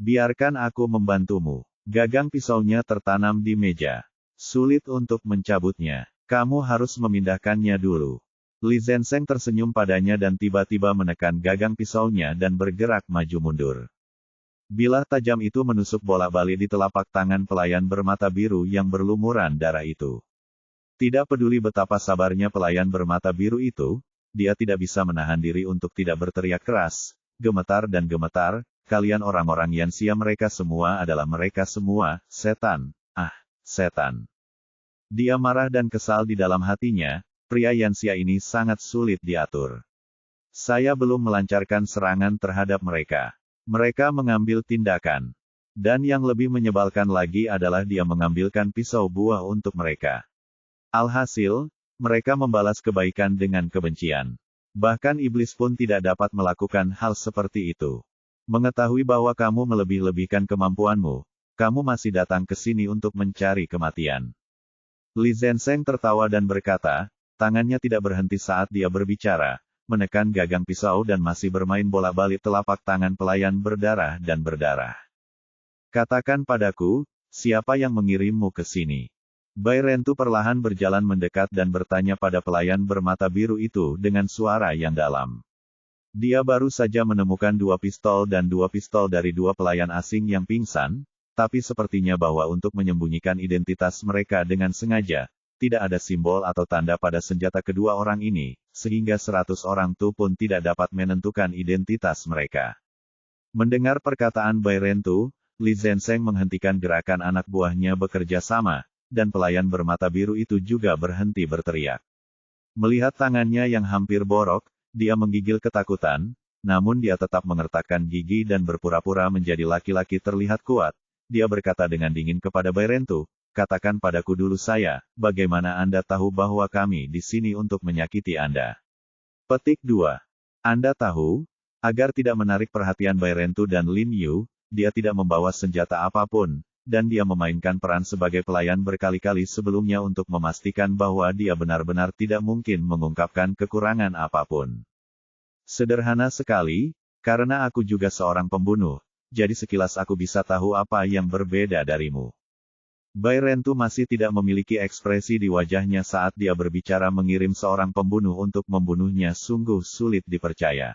Biarkan aku membantumu. Gagang pisaunya tertanam di meja. Sulit untuk mencabutnya. Kamu harus memindahkannya dulu. Li Zenseng tersenyum padanya dan tiba-tiba menekan gagang pisaunya dan bergerak maju mundur. Bilah tajam itu menusuk bolak-balik di telapak tangan pelayan bermata biru yang berlumuran darah itu. Tidak peduli betapa sabarnya pelayan bermata biru itu, dia tidak bisa menahan diri untuk tidak berteriak keras, gemetar dan gemetar, kalian orang-orang Yanxia, mereka semua adalah mereka semua, setan. Ah, setan. Dia marah dan kesal di dalam hatinya, pria Yanxia ini sangat sulit diatur. Saya belum melancarkan serangan terhadap mereka. Mereka mengambil tindakan. Dan yang lebih menyebalkan lagi adalah dia mengambilkan pisau buah untuk mereka. Alhasil, mereka membalas kebaikan dengan kebencian. Bahkan iblis pun tidak dapat melakukan hal seperti itu. Mengetahui bahwa kamu melebih-lebihkan kemampuanmu, kamu masih datang ke sini untuk mencari kematian. Li Zenseng tertawa dan berkata, tangannya tidak berhenti saat dia berbicara, menekan gagang pisau dan masih bermain bola-balik telapak tangan pelayan berdarah dan berdarah. Katakan padaku, siapa yang mengirimmu ke sini? Bai Rentu perlahan berjalan mendekat dan bertanya pada pelayan bermata biru itu dengan suara yang dalam. Dia baru saja menemukan 2 pistol dan 2 pistol dari 2 pelayan asing yang pingsan, tapi sepertinya bahwa untuk menyembunyikan identitas mereka dengan sengaja, tidak ada simbol atau tanda pada senjata kedua orang ini, sehingga 100 orang itu pun tidak dapat menentukan identitas mereka. Mendengar perkataan Bai Rentu, Li Zenseng menghentikan gerakan anak buahnya bekerja sama, dan pelayan bermata biru itu juga berhenti berteriak. Melihat tangannya yang hampir borok, dia menggigil ketakutan, namun dia tetap mengertakkan gigi dan berpura-pura menjadi laki-laki terlihat kuat. Dia berkata dengan dingin kepada Bai Rentu, katakan padaku dulu bagaimana Anda tahu bahwa kami di sini untuk menyakiti Anda? Petik 2. Anda tahu, agar tidak menarik perhatian Bai Rentu dan Lin Yu, dia tidak membawa senjata apapun, dan dia memainkan peran sebagai pelayan berkali-kali sebelumnya untuk memastikan bahwa dia benar-benar tidak mungkin mengungkapkan kekurangan apapun. Sederhana sekali, karena aku juga seorang pembunuh, jadi sekilas aku bisa tahu apa yang berbeda darimu. Bai Rentu masih tidak memiliki ekspresi di wajahnya saat dia berbicara mengirim seorang pembunuh untuk membunuhnya sungguh sulit dipercaya.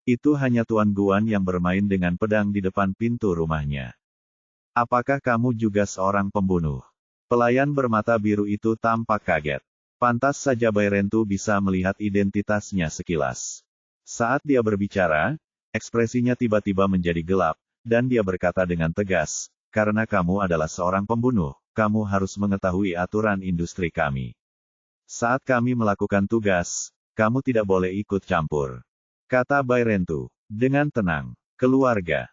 Itu hanya Tuan Guan yang bermain dengan pedang di depan pintu rumahnya. Apakah kamu juga seorang pembunuh? Pelayan bermata biru itu tampak kaget. Pantas saja Bai Rentu bisa melihat identitasnya sekilas. Saat dia berbicara, ekspresinya tiba-tiba menjadi gelap, dan dia berkata dengan tegas, karena kamu adalah seorang pembunuh, kamu harus mengetahui aturan industri kami. Saat kami melakukan tugas, kamu tidak boleh ikut campur. Kata Bai Rentu, dengan tenang, keluarga,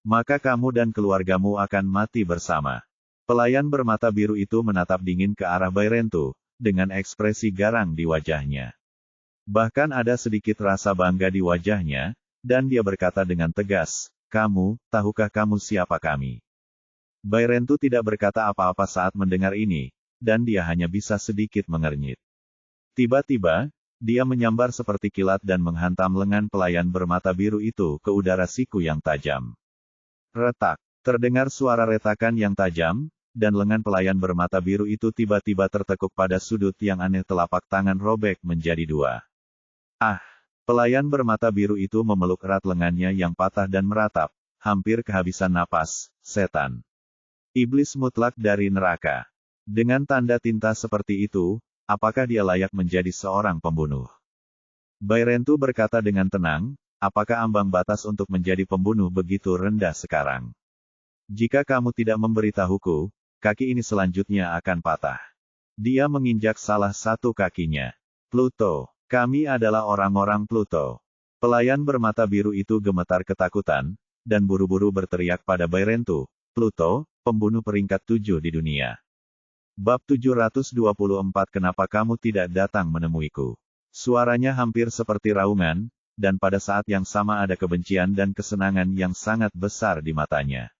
maka kamu dan keluargamu akan mati bersama. Pelayan bermata biru itu menatap dingin ke arah Bai Rentu, dengan ekspresi garang di wajahnya. Bahkan ada sedikit rasa bangga di wajahnya, dan dia berkata dengan tegas, tahukah kamu siapa kami? Bai Rentu tidak berkata apa-apa saat mendengar ini, dan dia hanya bisa sedikit mengernyit. Tiba-tiba, dia menyambar seperti kilat dan menghantam lengan pelayan bermata biru itu ke udara siku yang tajam. Retak. Terdengar suara retakan yang tajam, dan lengan pelayan bermata biru itu tiba-tiba tertekuk pada sudut yang aneh, telapak tangan robek menjadi 2. Pelayan bermata biru itu memeluk erat lengannya yang patah dan meratap, hampir kehabisan napas, setan. Iblis mutlak dari neraka. Dengan tanda tinta seperti itu, apakah dia layak menjadi seorang pembunuh? Bai Rentu berkata dengan tenang, apakah ambang batas untuk menjadi pembunuh begitu rendah sekarang? Jika kamu tidak memberitahuku, kaki ini selanjutnya akan patah. Dia menginjak salah satu kakinya. Pluto, kami adalah orang-orang Pluto. Pelayan bermata biru itu gemetar ketakutan, dan buru-buru berteriak pada Bai Rentu, Pluto, pembunuh peringkat 7 di dunia. Bab 724. Kenapa kamu tidak datang menemuiku? Suaranya hampir seperti raungan, dan pada saat yang sama ada kebencian dan kesenangan yang sangat besar di matanya.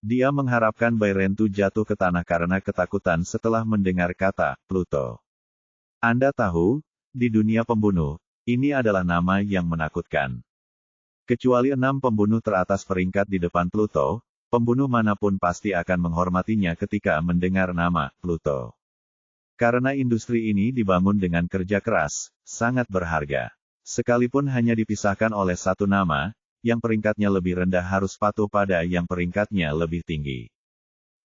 Dia mengharapkan Bai Rentu jatuh ke tanah karena ketakutan setelah mendengar kata Pluto. Anda tahu, di dunia pembunuh, ini adalah nama yang menakutkan. Kecuali 6 pembunuh teratas peringkat di depan Pluto, pembunuh manapun pasti akan menghormatinya ketika mendengar nama Pluto. Karena industri ini dibangun dengan kerja keras, sangat berharga. Sekalipun hanya dipisahkan oleh satu nama, yang peringkatnya lebih rendah harus patuh pada yang peringkatnya lebih tinggi.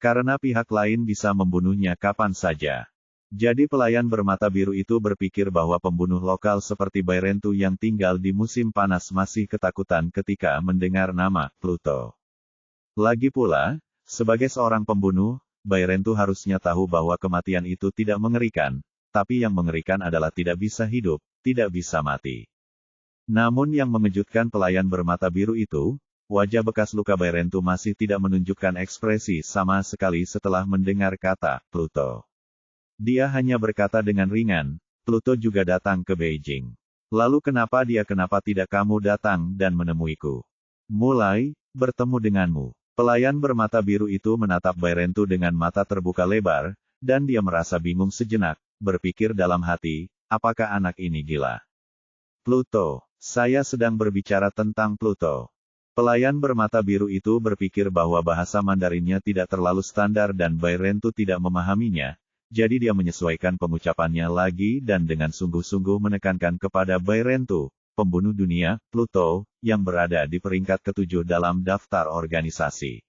Karena pihak lain bisa membunuhnya kapan saja. Jadi pelayan bermata biru itu berpikir bahwa pembunuh lokal seperti Bairentu yang tinggal di musim panas masih ketakutan ketika mendengar nama Pluto. Lagi pula, sebagai seorang pembunuh, Bairentu harusnya tahu bahwa kematian itu tidak mengerikan, tapi yang mengerikan adalah tidak bisa hidup, tidak bisa mati. Namun yang mengejutkan pelayan bermata biru itu, wajah bekas luka Bairentu masih tidak menunjukkan ekspresi sama sekali setelah mendengar kata Pluto. Dia hanya berkata dengan ringan, Pluto juga datang ke Beijing. Lalu kenapa tidak kamu datang dan menemuiku? Mulai bertemu denganmu. Pelayan bermata biru itu menatap Bairentu dengan mata terbuka lebar, dan dia merasa bingung sejenak, berpikir dalam hati, apakah anak ini gila? Pluto, saya sedang berbicara tentang Pluto. Pelayan bermata biru itu berpikir bahwa bahasa Mandarinnya tidak terlalu standar dan Bairentu tidak memahaminya, jadi dia menyesuaikan pengucapannya lagi dan dengan sungguh-sungguh menekankan kepada Bairentu, pembunuh dunia, Pluto, yang berada di peringkat ke-7 dalam daftar organisasi.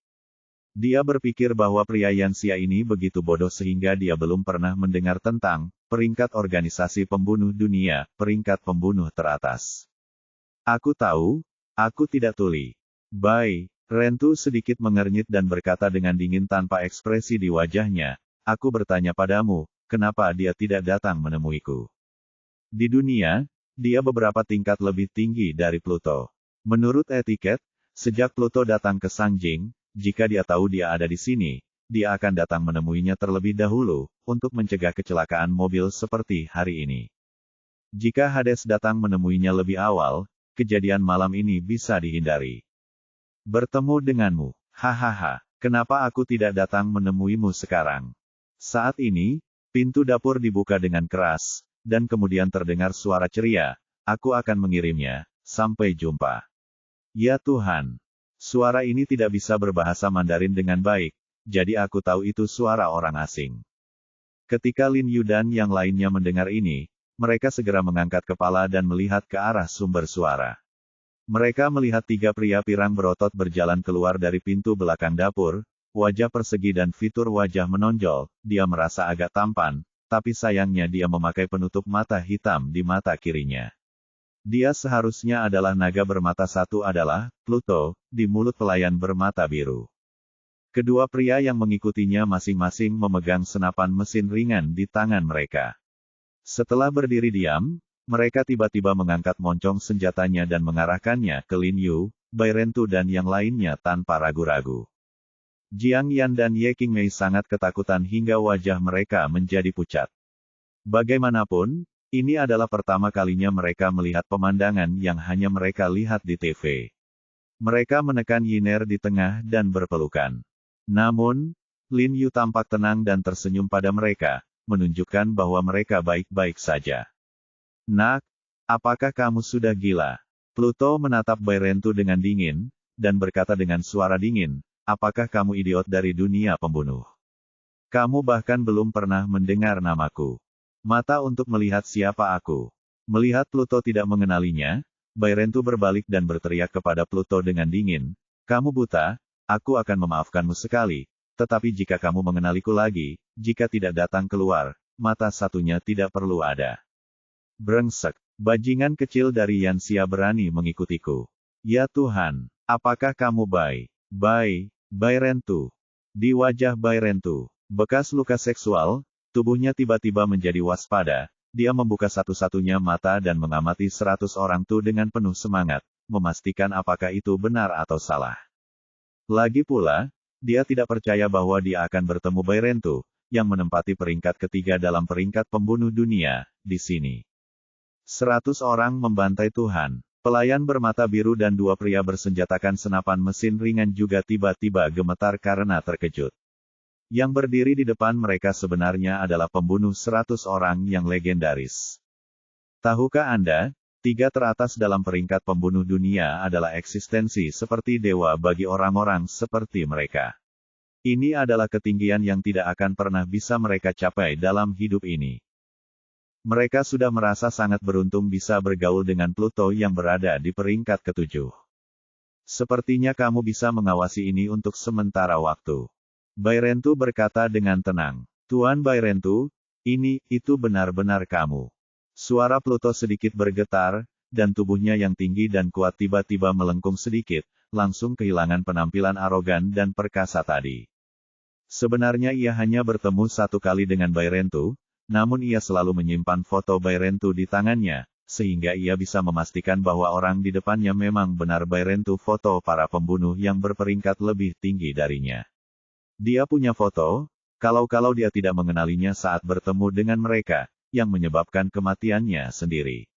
Dia berpikir bahwa pria Yanxia ini begitu bodoh sehingga dia belum pernah mendengar tentang peringkat organisasi pembunuh dunia, peringkat pembunuh teratas. Aku tahu, aku tidak tuli. Bairentu sedikit mengernyit dan berkata dengan dingin tanpa ekspresi di wajahnya, aku bertanya padamu, kenapa dia tidak datang menemuiku? Di dunia, dia beberapa tingkat lebih tinggi dari Pluto. Menurut etiket, sejak Pluto datang ke Sangjing, jika dia tahu dia ada di sini, dia akan datang menemuinya terlebih dahulu, untuk mencegah kecelakaan mobil seperti hari ini. Jika Hades datang menemuinya lebih awal, kejadian malam ini bisa dihindari. Bertemu denganmu, hahaha, kenapa aku tidak datang menemuimu sekarang? Saat ini, pintu dapur dibuka dengan keras, dan kemudian terdengar suara ceria, aku akan mengirimnya, sampai jumpa. Ya Tuhan. Suara ini tidak bisa berbahasa Mandarin dengan baik, jadi aku tahu itu suara orang asing. Ketika Lin Yu dan yang lainnya mendengar ini, mereka segera mengangkat kepala dan melihat ke arah sumber suara. Mereka melihat 3 pria pirang berotot berjalan keluar dari pintu belakang dapur, wajah persegi dan fitur wajah menonjol, dia merasa agak tampan, tapi sayangnya dia memakai penutup mata hitam di mata kirinya. Dia seharusnya adalah naga bermata satu adalah, Pluto, di mulut pelayan bermata biru. Kedua pria yang mengikutinya masing-masing memegang senapan mesin ringan di tangan mereka. Setelah berdiri diam, mereka tiba-tiba mengangkat moncong senjatanya dan mengarahkannya ke Lin Yu, Bairentu dan yang lainnya tanpa ragu-ragu. Jiang Yan dan Ye Qingmei sangat ketakutan hingga wajah mereka menjadi pucat. Bagaimanapun, ini adalah pertama kalinya mereka melihat pemandangan yang hanya mereka lihat di TV. Mereka menekan Yiner di tengah dan berpelukan. Namun, Lin Yu tampak tenang dan tersenyum pada mereka, menunjukkan bahwa mereka baik-baik saja. Nak, apakah kamu sudah gila? Pluto menatap Bairentu dengan dingin, dan berkata dengan suara dingin, apakah kamu idiot dari dunia pembunuh? Kamu bahkan belum pernah mendengar namaku. Mata untuk melihat siapa aku. Melihat Pluto tidak mengenalinya, Bairentu berbalik dan berteriak kepada Pluto dengan dingin, kamu buta, aku akan memaafkanmu sekali, tetapi jika kamu mengenaliku lagi, jika tidak datang keluar, mata satunya tidak perlu ada. Brengsek, bajingan kecil dari Yanxia berani mengikutiku. Ya Tuhan, apakah kamu Bairentu? Di wajah Bairentu, bekas luka seksual, tubuhnya tiba-tiba menjadi waspada, dia membuka satu-satunya mata dan mengamati 100 orang itu dengan penuh semangat, memastikan apakah itu benar atau salah. Lagi pula, dia tidak percaya bahwa dia akan bertemu Bairentu, yang menempati peringkat ketiga dalam peringkat pembunuh dunia, di sini. 100 orang membantai Tuhan. Pelayan bermata biru dan 2 pria bersenjatakan senapan mesin ringan juga tiba-tiba gemetar karena terkejut. Yang berdiri di depan mereka sebenarnya adalah pembunuh 100 orang yang legendaris. Tahukah Anda, 3 teratas dalam peringkat pembunuh dunia adalah eksistensi seperti dewa bagi orang-orang seperti mereka. Ini adalah ketinggian yang tidak akan pernah bisa mereka capai dalam hidup ini. Mereka sudah merasa sangat beruntung bisa bergaul dengan Pluto yang berada di peringkat ke-7. Sepertinya kamu bisa mengawasi ini untuk sementara waktu. Bairentu berkata dengan tenang. Tuan Bairentu, Itu benar-benar kamu. Suara Pluto sedikit bergetar, dan tubuhnya yang tinggi dan kuat tiba-tiba melengkung sedikit, langsung kehilangan penampilan arogan dan perkasa tadi. Sebenarnya ia hanya bertemu satu kali dengan Bairentu, namun ia selalu menyimpan foto Bairentu di tangannya, sehingga ia bisa memastikan bahwa orang di depannya memang benar Bairentu foto para pembunuh yang berperingkat lebih tinggi darinya. Dia punya foto, kalau dia tidak mengenalinya saat bertemu dengan mereka, yang menyebabkan kematiannya sendiri.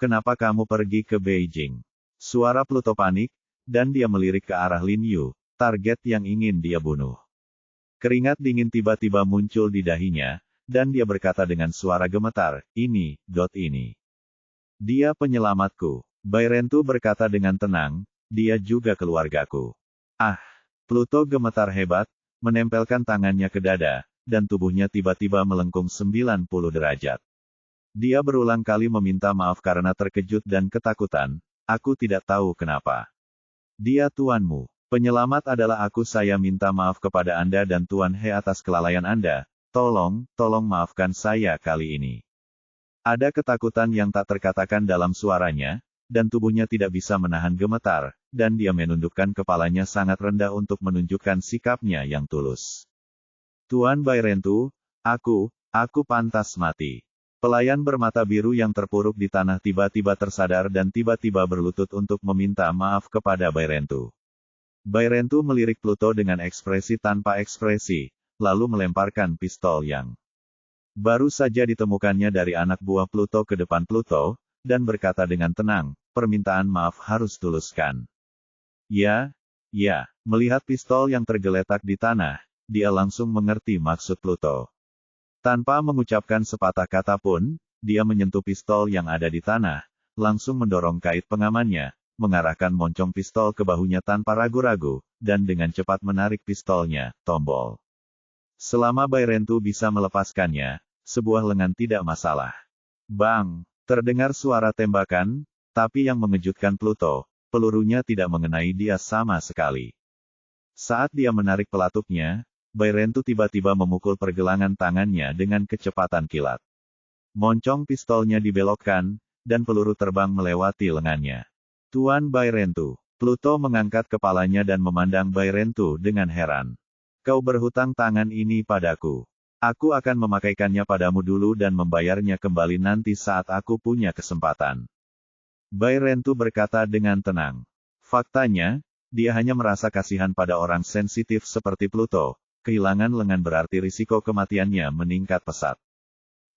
Kenapa kamu pergi ke Beijing? Suara Pluto panik, dan dia melirik ke arah Lin Yu, target yang ingin dia bunuh. Keringat dingin tiba-tiba muncul di dahinya, dan dia berkata dengan suara gemetar, ini. Dia penyelamatku. Bairentu berkata dengan tenang, dia juga keluargaku. Pluto gemetar hebat, menempelkan tangannya ke dada, dan tubuhnya tiba-tiba melengkung 90 derajat. Dia berulang kali meminta maaf karena terkejut dan ketakutan, aku tidak tahu kenapa. Dia tuanmu. Penyelamat adalah aku. Saya minta maaf kepada Anda dan Tuan He atas kelalaian Anda. Tolong maafkan saya kali ini. Ada ketakutan yang tak terkatakan dalam suaranya, dan tubuhnya tidak bisa menahan gemetar, dan dia menundukkan kepalanya sangat rendah untuk menunjukkan sikapnya yang tulus. Tuan Bairentu, aku pantas mati. Pelayan bermata biru yang terpuruk di tanah tiba-tiba tersadar dan tiba-tiba berlutut untuk meminta maaf kepada Bairentu. Bairentu melirik Pluto dengan ekspresi tanpa ekspresi, lalu melemparkan pistol yang baru saja ditemukannya dari anak buah Pluto ke depan Pluto, dan berkata dengan tenang, permintaan maaf harus tuluskan. Ya, melihat pistol yang tergeletak di tanah, dia langsung mengerti maksud Pluto. Tanpa mengucapkan sepatah kata pun, dia menyentuh pistol yang ada di tanah, langsung mendorong kait pengamannya, mengarahkan moncong pistol ke bahunya tanpa ragu-ragu, dan dengan cepat menarik pistolnya, tombol. Selama Bairentu bisa melepaskannya, sebuah lengan tidak masalah. Bang! Terdengar suara tembakan, tapi yang mengejutkan Pluto, pelurunya tidak mengenai dia sama sekali. Saat dia menarik pelatuknya, Bairentu tiba-tiba memukul pergelangan tangannya dengan kecepatan kilat. Moncong pistolnya dibelokkan, dan peluru terbang melewati lengannya. Tuan Bairentu. Pluto mengangkat kepalanya dan memandang Bairentu dengan heran. Kau berhutang tangan ini padaku. Aku akan memakaikannya padamu dulu dan membayarnya kembali nanti saat aku punya kesempatan. Bairentu berkata dengan tenang. Faktanya, dia hanya merasa kasihan pada orang sensitif seperti Pluto. Kehilangan lengan berarti risiko kematiannya meningkat pesat.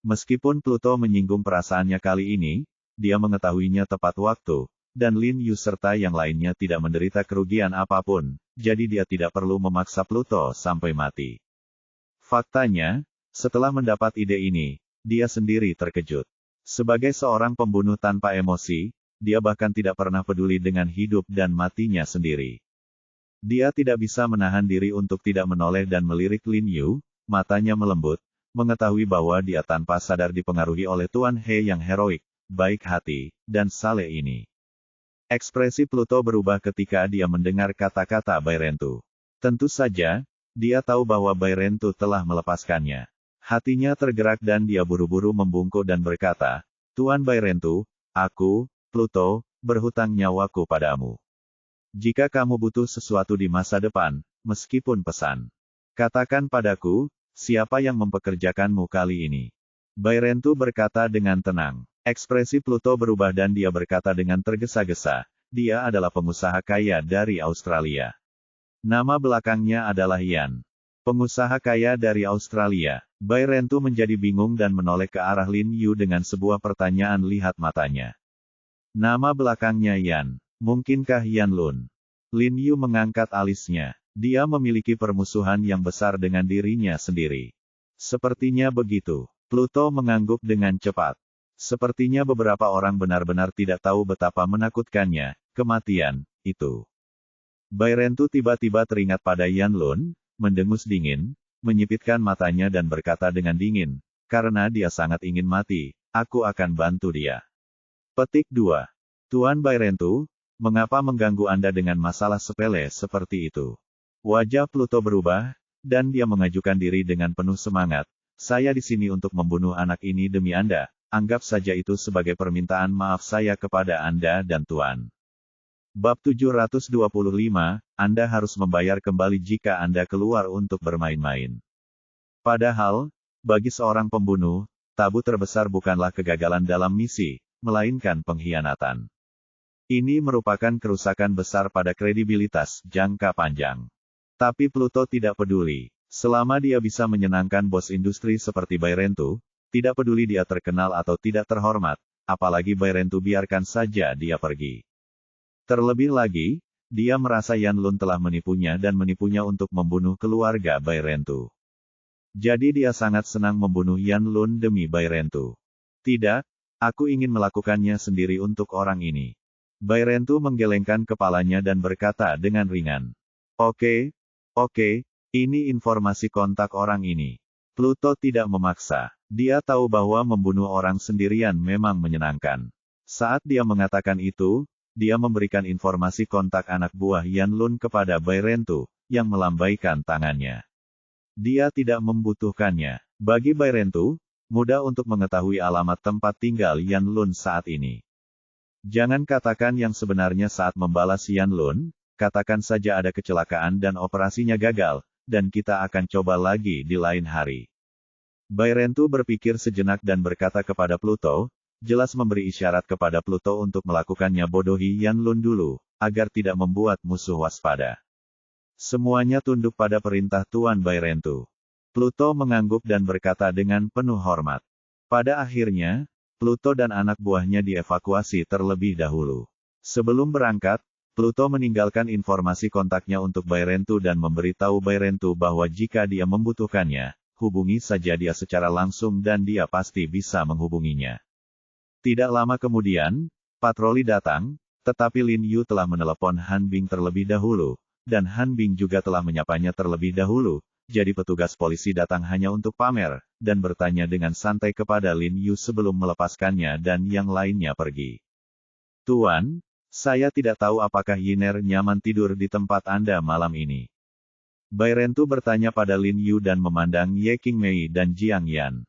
Meskipun Pluto menyinggung perasaannya kali ini, dia mengetahuinya tepat waktu, dan Lin Yu serta yang lainnya tidak menderita kerugian apapun, jadi dia tidak perlu memaksa Pluto sampai mati. Faktanya, setelah mendapat ide ini, dia sendiri terkejut. Sebagai seorang pembunuh tanpa emosi, dia bahkan tidak pernah peduli dengan hidup dan matinya sendiri. Dia tidak bisa menahan diri untuk tidak menoleh dan melirik Lin Yu, matanya melembut, mengetahui bahwa dia tanpa sadar dipengaruhi oleh Tuan He yang heroik, baik hati, dan saleh ini. Ekspresi Pluto berubah ketika dia mendengar kata-kata Bairentu. Tentu saja, dia tahu bahwa Bairentu telah melepaskannya. Hatinya tergerak dan dia buru-buru membungkuk dan berkata, Tuan Bairentu, aku, Pluto, berhutang nyawaku padamu. Jika kamu butuh sesuatu di masa depan, meskipun pesan, katakan padaku, siapa yang mempekerjakanmu kali ini? Bairentu berkata dengan tenang. Ekspresi Pluto berubah dan dia berkata dengan tergesa-gesa, dia adalah pengusaha kaya dari Australia. Nama belakangnya adalah Ian. Pengusaha kaya dari Australia. Bairentu menjadi bingung dan menoleh ke arah Lin Yu dengan sebuah pertanyaan lihat matanya. Nama belakangnya Ian. Mungkinkah Ian Lun? Lin Yu mengangkat alisnya. Dia memiliki permusuhan yang besar dengan dirinya sendiri. Sepertinya begitu. Pluto mengangguk dengan cepat. Sepertinya beberapa orang benar-benar tidak tahu betapa menakutkannya, kematian, itu. Bairentu tiba-tiba teringat pada Ian Lun, mendengus dingin, menyipitkan matanya dan berkata dengan dingin, karena dia sangat ingin mati, aku akan bantu dia. Petik 2. Tuan Bairentu, mengapa mengganggu Anda dengan masalah sepele seperti itu? Wajah Pluto berubah, dan dia mengajukan diri dengan penuh semangat, Saya di sini untuk membunuh anak ini demi Anda. Anggap saja itu sebagai permintaan maaf saya kepada Anda dan Tuan. Bab 725, Anda harus membayar kembali jika Anda keluar untuk bermain-main. Padahal, bagi seorang pembunuh, tabu terbesar bukanlah kegagalan dalam misi, melainkan pengkhianatan. Ini merupakan kerusakan besar pada kredibilitas jangka panjang. Tapi Pluto tidak peduli. Selama dia bisa menyenangkan bos industri seperti Bairentu, tidak peduli dia terkenal atau tidak terhormat, apalagi Bairentu biarkan saja dia pergi. Terlebih lagi, dia merasa Yan Lun telah menipunya dan menipunya untuk membunuh keluarga Bairentu. Jadi dia sangat senang membunuh Yan Lun demi Bairentu. Tidak, aku ingin melakukannya sendiri untuk orang ini. Bairentu menggelengkan kepalanya dan berkata dengan ringan. Oke, ini informasi kontak orang ini. Pluto tidak memaksa. Dia tahu bahwa membunuh orang sendirian memang menyenangkan. Saat dia mengatakan itu, dia memberikan informasi kontak anak buah Yan Lun kepada Bairentu, yang melambaikan tangannya. Dia tidak membutuhkannya. Bagi Bairentu, mudah untuk mengetahui alamat tempat tinggal Yan Lun saat ini. Jangan katakan yang sebenarnya saat membalas Yan Lun, katakan saja ada kecelakaan dan operasinya gagal, dan kita akan coba lagi di lain hari. Bairentu berpikir sejenak dan berkata kepada Pluto, jelas memberi isyarat kepada Pluto untuk melakukannya bodohi Yan Lun dulu, agar tidak membuat musuh waspada. Semuanya tunduk pada perintah Tuan Bairentu. Pluto mengangguk dan berkata dengan penuh hormat. Pada akhirnya, Pluto dan anak buahnya dievakuasi terlebih dahulu. Sebelum berangkat, Pluto meninggalkan informasi kontaknya untuk Bairentu dan memberitahu Bairentu bahwa jika dia membutuhkannya, hubungi saja dia secara langsung dan dia pasti bisa menghubunginya. Tidak lama kemudian, patroli datang, tetapi Lin Yu telah menelepon Han Bing terlebih dahulu, dan Han Bing juga telah menyapanya terlebih dahulu. Jadi petugas polisi datang hanya untuk pamer, dan bertanya dengan santai kepada Lin Yu sebelum melepaskannya dan yang lainnya pergi. Tuan, saya tidak tahu apakah Yiner nyaman tidur di tempat Anda malam ini. Bairentu bertanya pada Lin Yu dan memandang Ye Qingmei dan Jiang Yan.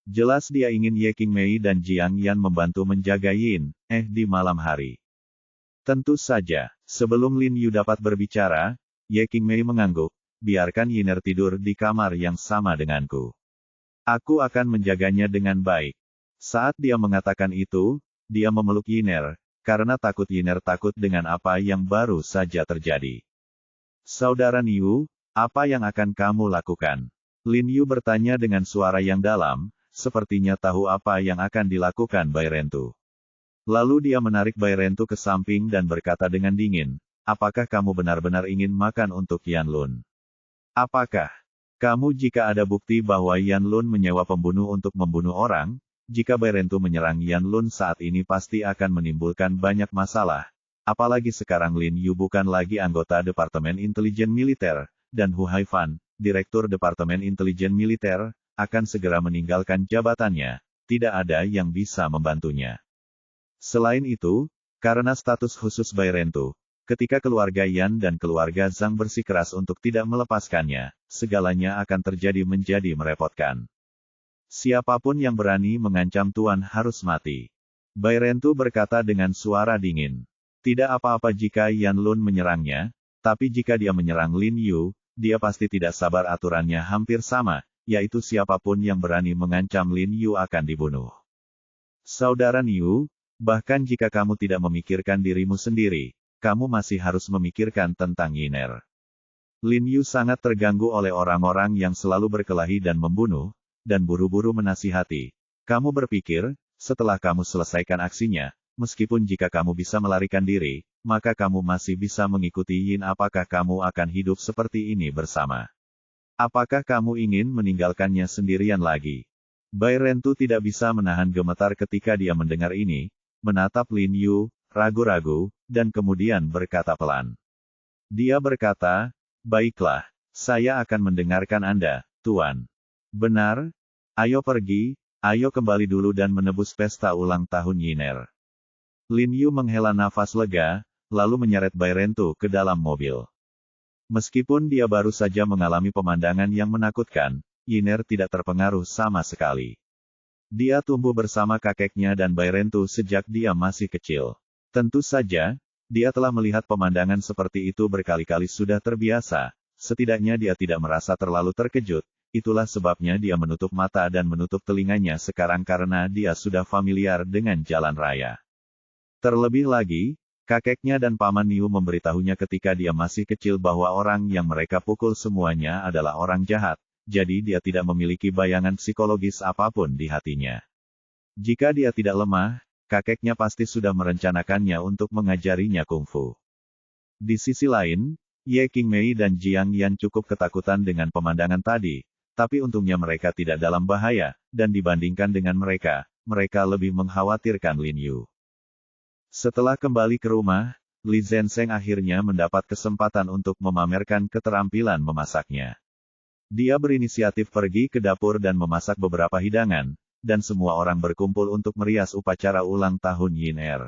Jelas dia ingin Ye Qingmei dan Jiang Yan membantu menjaga Yin, di malam hari. Tentu saja, sebelum Lin Yu dapat berbicara, Ye Qingmei mengangguk. Biarkan Yiner tidur di kamar yang sama denganku. Aku akan menjaganya dengan baik. Saat dia mengatakan itu, dia memeluk Yiner, karena takut Yiner takut dengan apa yang baru saja terjadi. Saudara Niu, apa yang akan kamu lakukan? Lin Yu bertanya dengan suara yang dalam, sepertinya tahu apa yang akan dilakukan Bairentu. Lalu dia menarik Bairentu ke samping dan berkata dengan dingin, apakah kamu benar-benar ingin makan untuk Yan Lun? Apakah kamu jika ada bukti bahwa Yan Lun menyewa pembunuh untuk membunuh orang, jika Bairentu menyerang Yan Lun saat ini pasti akan menimbulkan banyak masalah, apalagi sekarang Lin Yu bukan lagi anggota Departemen Intelijen Militer, dan Hu Haifan, Direktur Departemen Intelijen Militer, akan segera meninggalkan jabatannya, tidak ada yang bisa membantunya. Selain itu, karena status khusus Bairentu, ketika keluarga Yan dan keluarga Zhang bersikeras untuk tidak melepaskannya, segalanya akan terjadi menjadi merepotkan. Siapapun yang berani mengancam Tuan harus mati. Bairentu berkata dengan suara dingin. Tidak apa-apa jika Yan Lun menyerangnya, tapi jika dia menyerang Lin Yu, dia pasti tidak sabar aturannya hampir sama, yaitu siapapun yang berani mengancam Lin Yu akan dibunuh. Saudara Niu, bahkan jika kamu tidak memikirkan dirimu sendiri, kamu masih harus memikirkan tentang Yiner. Lin Yu sangat terganggu oleh orang-orang yang selalu berkelahi dan membunuh, dan buru-buru menasihati. Kamu berpikir, setelah kamu selesaikan aksinya, meskipun jika kamu bisa melarikan diri, maka kamu masih bisa mengikuti Yin. Apakah kamu akan hidup seperti ini bersama? Apakah kamu ingin meninggalkannya sendirian lagi? Bairentu tidak bisa menahan gemetar ketika dia mendengar ini, menatap Lin Yu, ragu-ragu, dan kemudian berkata pelan. Dia berkata, baiklah, saya akan mendengarkan Anda, Tuan. Benar? Ayo pergi, ayo kembali dulu dan menebus pesta ulang tahun Yiner. Lin Yu menghela nafas lega, lalu menyeret Bairentu ke dalam mobil. Meskipun dia baru saja mengalami pemandangan yang menakutkan, Yiner tidak terpengaruh sama sekali. Dia tumbuh bersama kakeknya dan Bairentu sejak dia masih kecil. Tentu saja, dia telah melihat pemandangan seperti itu berkali-kali sudah terbiasa, setidaknya dia tidak merasa terlalu terkejut, itulah sebabnya dia menutup mata dan menutup telinganya sekarang karena dia sudah familiar dengan jalan raya. Terlebih lagi, kakeknya dan Paman Niu memberitahunya ketika dia masih kecil bahwa orang yang mereka pukul semuanya adalah orang jahat, jadi dia tidak memiliki bayangan psikologis apapun di hatinya. Jika dia tidak lemah, kakeknya pasti sudah merencanakannya untuk mengajarinya kungfu. Di sisi lain, Ye Qingmei dan Jiang Yan cukup ketakutan dengan pemandangan tadi, tapi untungnya mereka tidak dalam bahaya, dan dibandingkan dengan mereka, mereka lebih mengkhawatirkan Lin Yu. Setelah kembali ke rumah, Li Zhensheng akhirnya mendapat kesempatan untuk memamerkan keterampilan memasaknya. Dia berinisiatif pergi ke dapur dan memasak beberapa hidangan, dan semua orang berkumpul untuk merias upacara ulang tahun Yiner.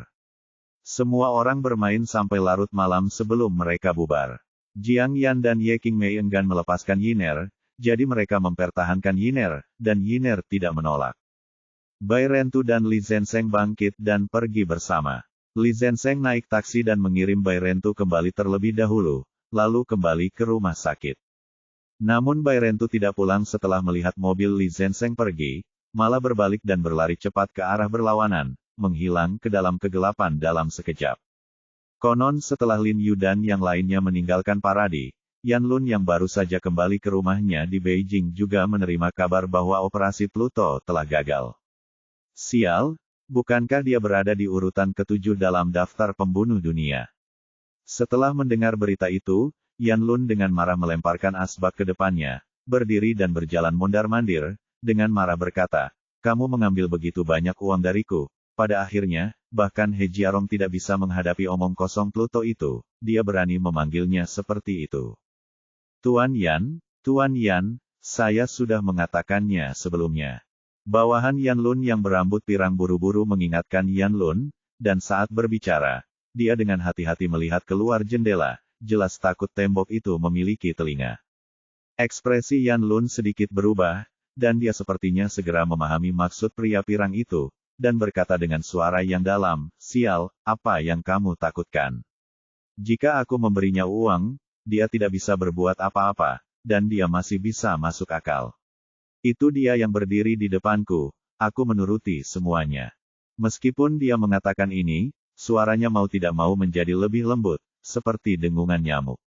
Semua orang bermain sampai larut malam sebelum mereka bubar. Jiang Yan dan Ye Qingmei enggan melepaskan Yiner, jadi mereka mempertahankan Yiner, dan Yiner tidak menolak. Bairentu dan Li Zhensheng bangkit dan pergi bersama. Li Zhensheng naik taksi dan mengirim Bairentu kembali terlebih dahulu, lalu kembali ke rumah sakit. Namun Bairentu tidak pulang setelah melihat mobil Li Zhensheng pergi, malah berbalik dan berlari cepat ke arah berlawanan, menghilang ke dalam kegelapan dalam sekejap. Konon setelah Lin Yu dan yang lainnya meninggalkan paradi, Yan Lun yang baru saja kembali ke rumahnya di Beijing juga menerima kabar bahwa operasi Pluto telah gagal. Sial, bukankah dia berada di urutan ke-7 dalam daftar pembunuh dunia? Setelah mendengar berita itu, Yan Lun dengan marah melemparkan asbak ke depannya, berdiri dan berjalan mondar-mandir, dengan marah berkata, "Kamu mengambil begitu banyak uang dariku." Pada akhirnya, bahkan He Jiarong tidak bisa menghadapi omong kosong Pluto itu, dia berani memanggilnya seperti itu. Tuan Yan, saya sudah mengatakannya sebelumnya. Bawahan Yan Lun yang berambut pirang buru-buru mengingatkan Yan Lun, dan saat berbicara, dia dengan hati-hati melihat keluar jendela, jelas takut tembok itu memiliki telinga. Ekspresi Yan Lun sedikit berubah, dan dia sepertinya segera memahami maksud pria pirang itu, dan berkata dengan suara yang dalam, "Sial, apa yang kamu takutkan? Jika aku memberinya uang, dia tidak bisa berbuat apa-apa, dan dia masih bisa masuk akal. Itu dia yang berdiri di depanku, aku menuruti semuanya." Meskipun dia mengatakan ini, suaranya mau tidak mau menjadi lebih lembut, seperti dengungan nyamuk.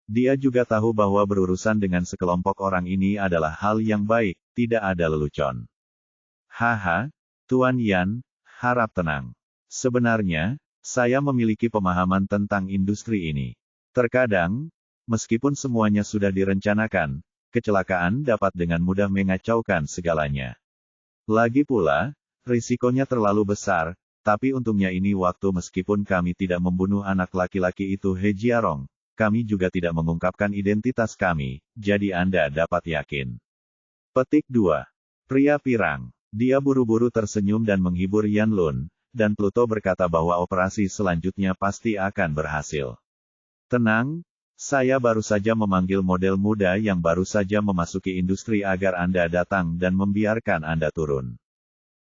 Dia juga tahu bahwa berurusan dengan sekelompok orang ini adalah hal yang baik, tidak ada lelucon. "Haha, Tuan Yan, harap tenang. Sebenarnya, saya memiliki pemahaman tentang industri ini. Terkadang, meskipun semuanya sudah direncanakan, kecelakaan dapat dengan mudah mengacaukan segalanya. Lagi pula, risikonya terlalu besar, tapi untungnya ini waktu meskipun kami tidak membunuh anak laki-laki itu He Jiarong, kami juga tidak mengungkapkan identitas kami, jadi Anda dapat yakin." Petik 2. Pria pirang. Dia buru-buru tersenyum dan menghibur Yan Lun, dan Pluto berkata bahwa operasi selanjutnya pasti akan berhasil. "Tenang, saya baru saja memanggil model muda yang baru saja memasuki industri agar Anda datang dan membiarkan Anda turun.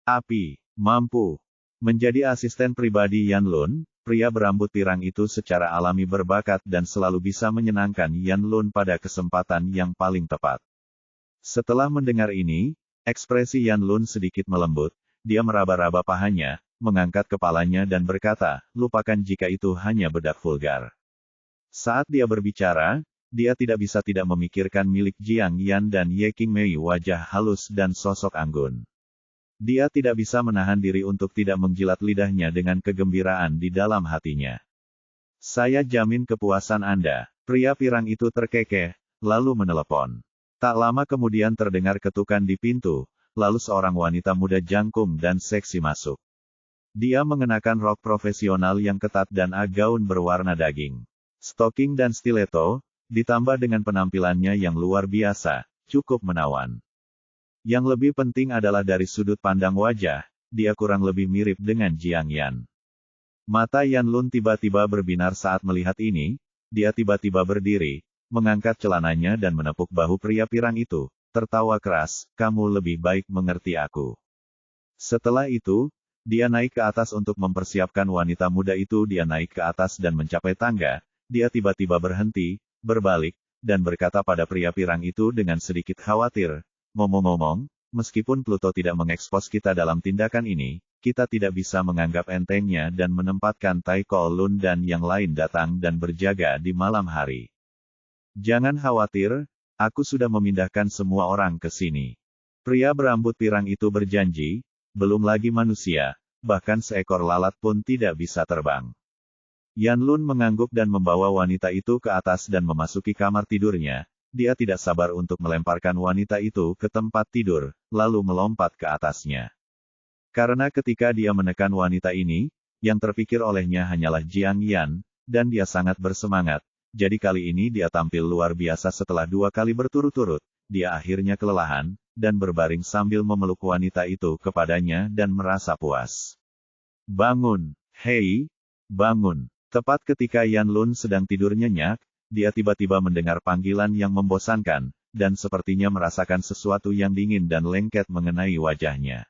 Api, mampu." Menjadi asisten pribadi Yan Lun, pria berambut pirang itu secara alami berbakat dan selalu bisa menyenangkan Yan Lun pada kesempatan yang paling tepat. Setelah mendengar ini, ekspresi Yan Lun sedikit melembut, dia meraba-raba pahanya, mengangkat kepalanya dan berkata, "Lupakan jika itu hanya bedak vulgar." Saat dia berbicara, dia tidak bisa tidak memikirkan milik Jiang Yan dan Ye Qingmei, wajah halus dan sosok anggun. Dia tidak bisa menahan diri untuk tidak menjilat lidahnya dengan kegembiraan di dalam hatinya. "Saya jamin kepuasan Anda." Pria pirang itu terkekeh, lalu menelepon. Tak lama kemudian terdengar ketukan di pintu, lalu seorang wanita muda jangkung dan seksi masuk. Dia mengenakan rok profesional yang ketat dan gaun berwarna daging. Stoking dan stiletto, ditambah dengan penampilannya yang luar biasa, cukup menawan. Yang lebih penting adalah dari sudut pandang wajah, dia kurang lebih mirip dengan Jiang Yan. Mata Yan Lun tiba-tiba berbinar saat melihat ini, dia tiba-tiba berdiri, mengangkat celananya dan menepuk bahu pria pirang itu, tertawa keras, kamu lebih baik mengerti aku. Setelah itu, dia naik ke atas untuk mempersiapkan wanita muda itu. Dia naik ke atas dan mencapai tangga. Dia tiba-tiba berhenti, berbalik, dan berkata pada pria pirang itu dengan sedikit khawatir, ngomong-ngomong, meskipun Pluto tidak mengekspos kita dalam tindakan ini, kita tidak bisa menganggap entengnya dan menempatkan Tai Kowloon dan yang lain datang dan berjaga di malam hari. Jangan khawatir, aku sudah memindahkan semua orang ke sini. Pria berambut pirang itu berjanji, belum lagi manusia, bahkan seekor lalat pun tidak bisa terbang. Yan Lun mengangguk dan membawa wanita itu ke atas dan memasuki kamar tidurnya. Dia tidak sabar untuk melemparkan wanita itu ke tempat tidur, lalu melompat ke atasnya. Karena ketika dia menekan wanita ini, yang terpikir olehnya hanyalah Jiang Yan, dan dia sangat bersemangat. Jadi kali ini dia tampil luar biasa. Setelah 2 kali berturut-turut, dia akhirnya kelelahan, dan berbaring sambil memeluk wanita itu kepadanya dan merasa puas. Bangun, hei, bangun. Tepat ketika Yan Lun sedang tidur nyenyak, dia tiba-tiba mendengar panggilan yang membosankan, dan sepertinya merasakan sesuatu yang dingin dan lengket mengenai wajahnya.